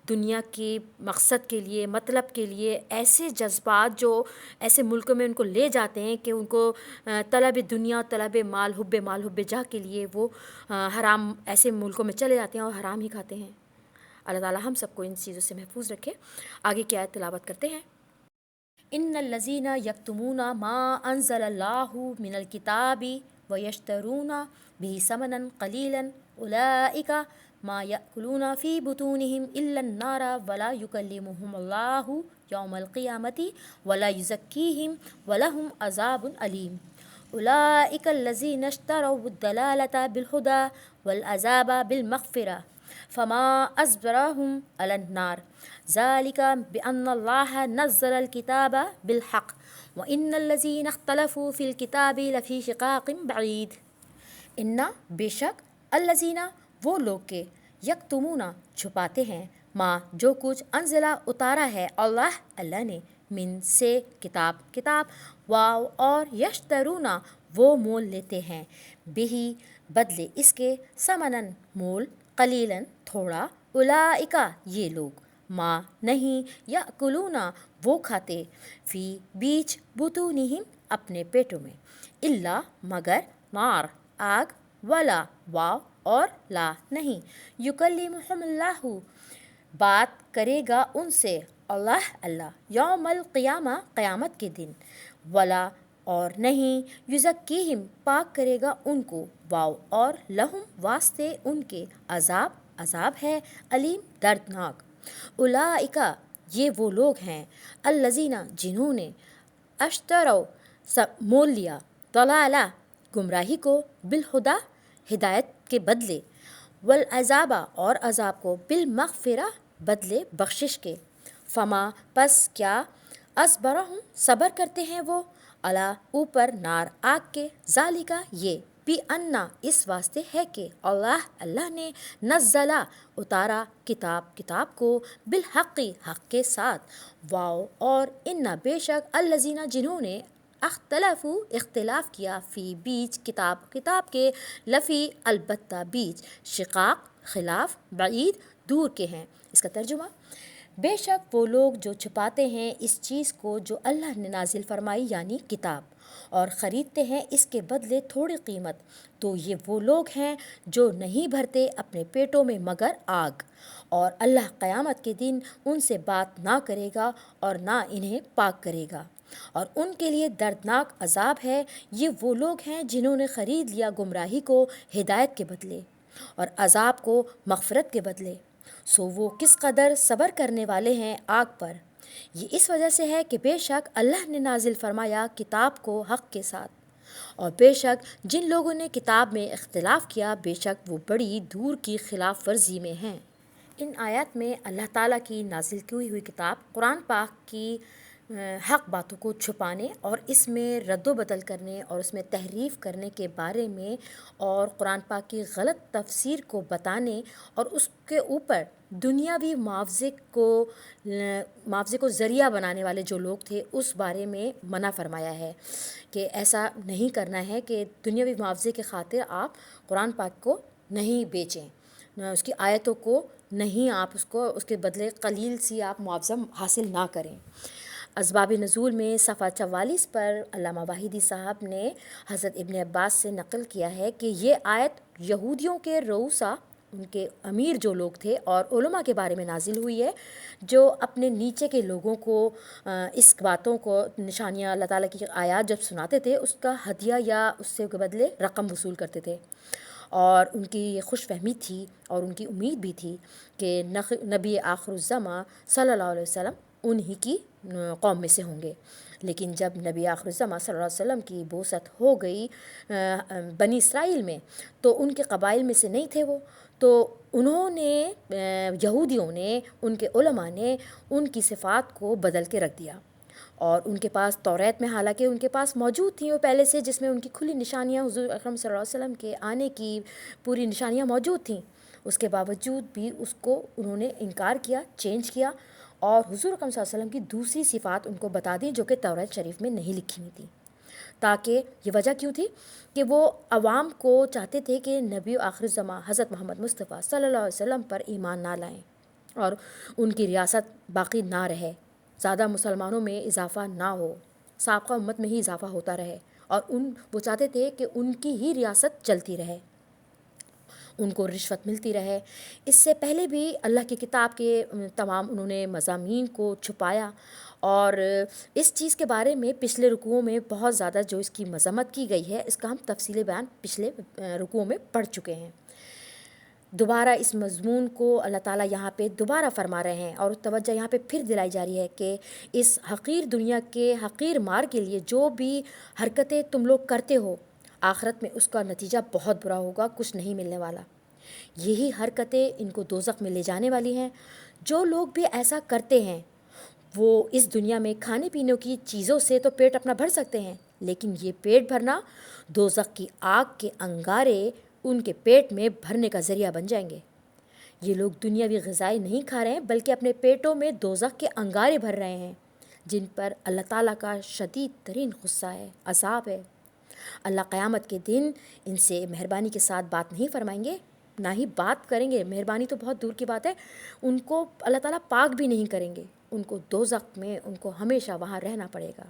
دنیا کی مقصد کے لیے، مطلب کے لیے ایسے جذبات جو ایسے ملکوں میں ان کو لے جاتے ہیں کہ ان کو طلب دنیا، طلب مال، حب جاہ کے لیے وہ حرام ایسے ملکوں میں چلے جاتے ہیں اور حرام ہی کھاتے ہیں۔ اللہ تعالیٰ ہم سب کو ان چیزوں سے محفوظ رکھے۔ آگے کی آیت تلاوت کرتے ہیں۔ ان الذین یکتمون ما انزل اللہ من الکتاب ویشترون به ثمنا قلیلا اولئک ما یأکلون فی بطونہم الا النار ولا یکلمہم اللہ یوم القیامۃ ولا یزکیہم ولہم عذاب علیم۔ اولئک الذین اشتروا الضلالۃ بالہدی والعذاب بالمغفرۃ فما اصبرهم على النار ذلك بأن الله نزل الكتاب بالحق وإن الذين اختلفوا في الكتاب لفي شقاق بعيد۔ ان بے شک الذین وہ لوگ کے یکتمون چھپاتے ہیں ما جو کچھ انزلہ اتارا ہے اللہ نے، من سے کتاب واو اور یشترون وہ مول لیتے ہیں، بہی بدلے اس کے، ثمنن مول، قلیلاً تھوڑا، اولئکا یہ لوگ، ما نہیں، یأکلون وہ کھاتے، فی بیچ، بطونہم اپنے پیٹوں میں، الا مگر، نار آگ، ولا واو اور لا نہیں، یکلمہم اللہ بات کرے گا ان سے اللہ یوم القیامہ قیامت کے دن، ولا اور نہیں، یزکیہم پاک کرے گا ان کو، واو اور لہم واسطے ان کے، عذاب ہے، علیم دردناک۔ اولئکا یہ وہ لوگ ہیں، الذین جنہوں نے، اشتروا مول لیا، ضلالہ گمراہی کو، بالہدی ہدایت کے بدلے، والعذاب اور عذاب کو، بالمغفرہ بدلے بخشش کے، فما پس کیا، اصبرہم صبر کرتے ہیں وہ، علی اوپر، نار آگ کے، ذالکا یہ، بھی انا اس واسطے ہے کہ اللہ نے نزلہ اتارا کتاب کو بالحقی حق کے ساتھ، واو اور انا بے شک الذین جنہوں نے اختلاف کیا فی بیچ کتاب کے لفی البتہ بیچ شقاق خلاف بعید دور کے ہیں۔ اس کا ترجمہ، بے شک وہ لوگ جو چھپاتے ہیں اس چیز کو جو اللہ نے نازل فرمائی یعنی کتاب، اور خریدتے ہیں اس کے بدلے تھوڑی قیمت، تو یہ وہ لوگ ہیں جو نہیں بھرتے اپنے پیٹوں میں مگر آگ، اور اللہ قیامت کے دن ان سے بات نہ کرے گا اور نہ انہیں پاک کرے گا، اور ان کے لیے دردناک عذاب ہے۔ یہ وہ لوگ ہیں جنہوں نے خرید لیا گمراہی کو ہدایت کے بدلے اور عذاب کو مغفرت کے بدلے، سو وہ کس قدر صبر کرنے والے ہیں آگ پر۔ یہ اس وجہ سے ہے کہ بے شک اللہ نے نازل فرمایا کتاب کو حق کے ساتھ، اور بے شک جن لوگوں نے کتاب میں اختلاف کیا بے شک وہ بڑی دور کی خلاف ورزی میں ہیں۔ ان آیات میں اللہ تعالیٰ کی نازل کی ہوئی کتاب قرآن پاک کی حق باتوں کو چھپانے اور اس میں رد و بدل کرنے اور اس میں تحریف کرنے کے بارے میں، اور قرآن پاک کی غلط تفسیر کو بتانے اور اس کے اوپر دنیاوی معاوضے کو ذریعہ بنانے والے جو لوگ تھے اس بارے میں منع فرمایا ہے کہ ایسا نہیں کرنا ہے کہ دنیاوی معاوضے کے خاطر آپ قرآن پاک کو نہیں بیچیں، اس کی آیتوں کو نہیں، آپ اس کے بدلے قلیل سی آپ معاوضہ حاصل نہ کریں۔ اسباب نزول میں صفحہ 44 پر علامہ واحدی صاحب نے حضرت ابن عباس سے نقل کیا ہے کہ یہ آیت یہودیوں کے رؤسا، ان کے امیر جو لوگ تھے اور علماء کے بارے میں نازل ہوئی ہے، جو اپنے نیچے کے لوگوں کو اس باتوں کو نشانیاں اللہ تعالیٰ کی آیات جب سناتے تھے اس کا ہدیہ یا اس سے کے بدلے رقم وصول کرتے تھے، اور ان کی یہ خوش فہمی تھی اور ان کی امید بھی تھی کہ نبی آخر الزماں صلی اللہ علیہ وسلم انہی کی قوم میں سے ہوں گے۔ لیکن جب نبی آخر الزماں صلی اللہ علیہ وسلم کی بعثت ہو گئی بنی اسرائیل میں تو ان کے قبائل میں سے نہیں تھے وہ، تو انہوں نے یہودیوں نے، ان کے علماء نے ان کی صفات کو بدل کے رکھ دیا، اور ان کے پاس توریت میں حالانکہ ان کے پاس موجود تھیں وہ پہلے سے، جس میں ان کی کھلی نشانیاں حضور اکرم صلی اللہ علیہ وسلم کے آنے کی پوری نشانیاں موجود تھیں، اس کے باوجود بھی اس کو انہوں نے انکار کیا، چینج کیا، اور حضور اکرم صلی اللہ علیہ وسلم کی دوسری صفات ان کو بتا دیں جو کہ توریت شریف میں نہیں لکھی ہوئی تھیں۔ تاکہ یہ وجہ کیوں تھی کہ وہ عوام کو چاہتے تھے کہ نبی آخر الزماں حضرت محمد مصطفیٰ صلی اللہ علیہ وسلم پر ایمان نہ لائیں اور ان کی ریاست باقی نہ رہے، زیادہ مسلمانوں میں اضافہ نہ ہو، سابقہ امت میں ہی اضافہ ہوتا رہے، اور وہ چاہتے تھے کہ ان کی ہی ریاست چلتی رہے، ان کو رشوت ملتی رہے۔ اس سے پہلے بھی اللہ کی کتاب کے تمام انہوں نے مضامین کو چھپایا، اور اس چیز کے بارے میں پچھلے رکوعوں میں بہت زیادہ جو اس کی مذمت کی گئی ہے اس کا ہم تفصیل بیان پچھلے رکوعوں میں پڑھ چکے ہیں۔ دوبارہ اس مضمون کو اللہ تعالیٰ یہاں پہ دوبارہ فرما رہے ہیں، اور توجہ یہاں پہ پھر دلائی جا رہی ہے کہ اس حقیر دنیا کے حقیر مار کے لیے جو بھی حرکتیں تم لوگ کرتے ہو آخرت میں اس کا نتیجہ بہت برا ہوگا، کچھ نہیں ملنے والا۔ یہی حرکتیں ان کو دوزخ میں لے جانے والی ہیں۔ جو لوگ بھی ایسا کرتے ہیں وہ اس دنیا میں کھانے پینے کی چیزوں سے تو پیٹ اپنا بھر سکتے ہیں، لیکن یہ پیٹ بھرنا دوزخ کی آگ کے انگارے ان کے پیٹ میں بھرنے کا ذریعہ بن جائیں گے۔ یہ لوگ دنیاوی غذائیں نہیں کھا رہے ہیں بلکہ اپنے پیٹوں میں دوزخ کے انگارے بھر رہے ہیں، جن پر اللہ تعالیٰ کا شدید ترین غصہ ہے، عذاب ہے۔ اللہ قیامت کے دن ان سے مہربانی کے ساتھ بات نہیں فرمائیں گے، نہ ہی بات کریں گے، مہربانی تو بہت دور کی بات ہے، ان کو اللہ تعالیٰ پاک بھی نہیں کریں گے، ان کو دوزخ میں ان کو ہمیشہ وہاں رہنا پڑے گا۔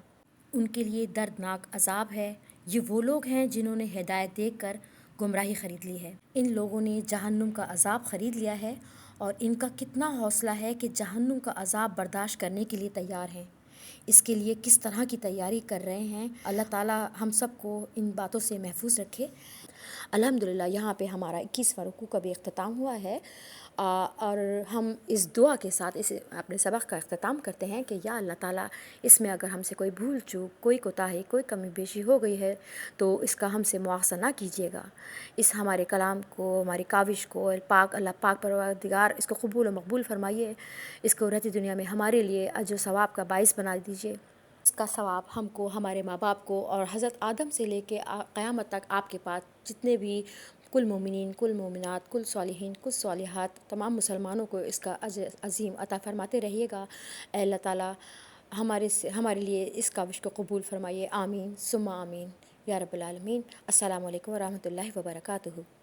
ان کے لیے دردناک عذاب ہے۔ یہ وہ لوگ ہیں جنہوں نے ہدایت دیکھ کر گمراہی خرید لی ہے۔ ان لوگوں نے جہنم کا عذاب خرید لیا ہے، اور ان کا کتنا حوصلہ ہے کہ جہنم کا عذاب برداشت کرنے کے لیے تیار ہیں۔ اس کے لیے کس طرح کی تیاری کر رہے ہیں، اللہ تعالیٰ ہم سب کو ان باتوں سے محفوظ رکھے۔ الحمدللہ یہاں پہ ہمارا 21واں رکوع کا بھی اختتام ہوا ہے، اور ہم اس دعا کے ساتھ اس اپنے سبق کا اختتام کرتے ہیں کہ یا اللہ تعالیٰ اس میں اگر ہم سے کوئی بھول چوک، کوئی کوتاہی، کوئی کمی بیشی ہو گئی ہے تو اس کا ہم سے مواخذہ نہ کیجیے گا۔ اس ہمارے کلام کو، ہماری کاوش کو اللہ پاک پروردگار اس کو قبول و مقبول فرمائیے، اس کو رہتی دنیا میں ہمارے لیے اجر و ثواب کا باعث بنا دیجیے۔ اس کا ثواب ہم کو، ہمارے ماں باپ کو، اور حضرت آدم سے لے کے قیامت تک آپ کے پاس جتنے بھی کل مومنین، کل مومنات، کل صالحین، کل صالحات، تمام مسلمانوں کو اس کا اجر عظیم عطا فرماتے رہیے گا۔ اے اللہ تعالیٰ ہمارے لیے اس کاوش کو قبول فرمائیے، آمین ثم آمین یا رب العالمین۔ السلام علیکم ورحمۃ اللہ وبرکاتہ۔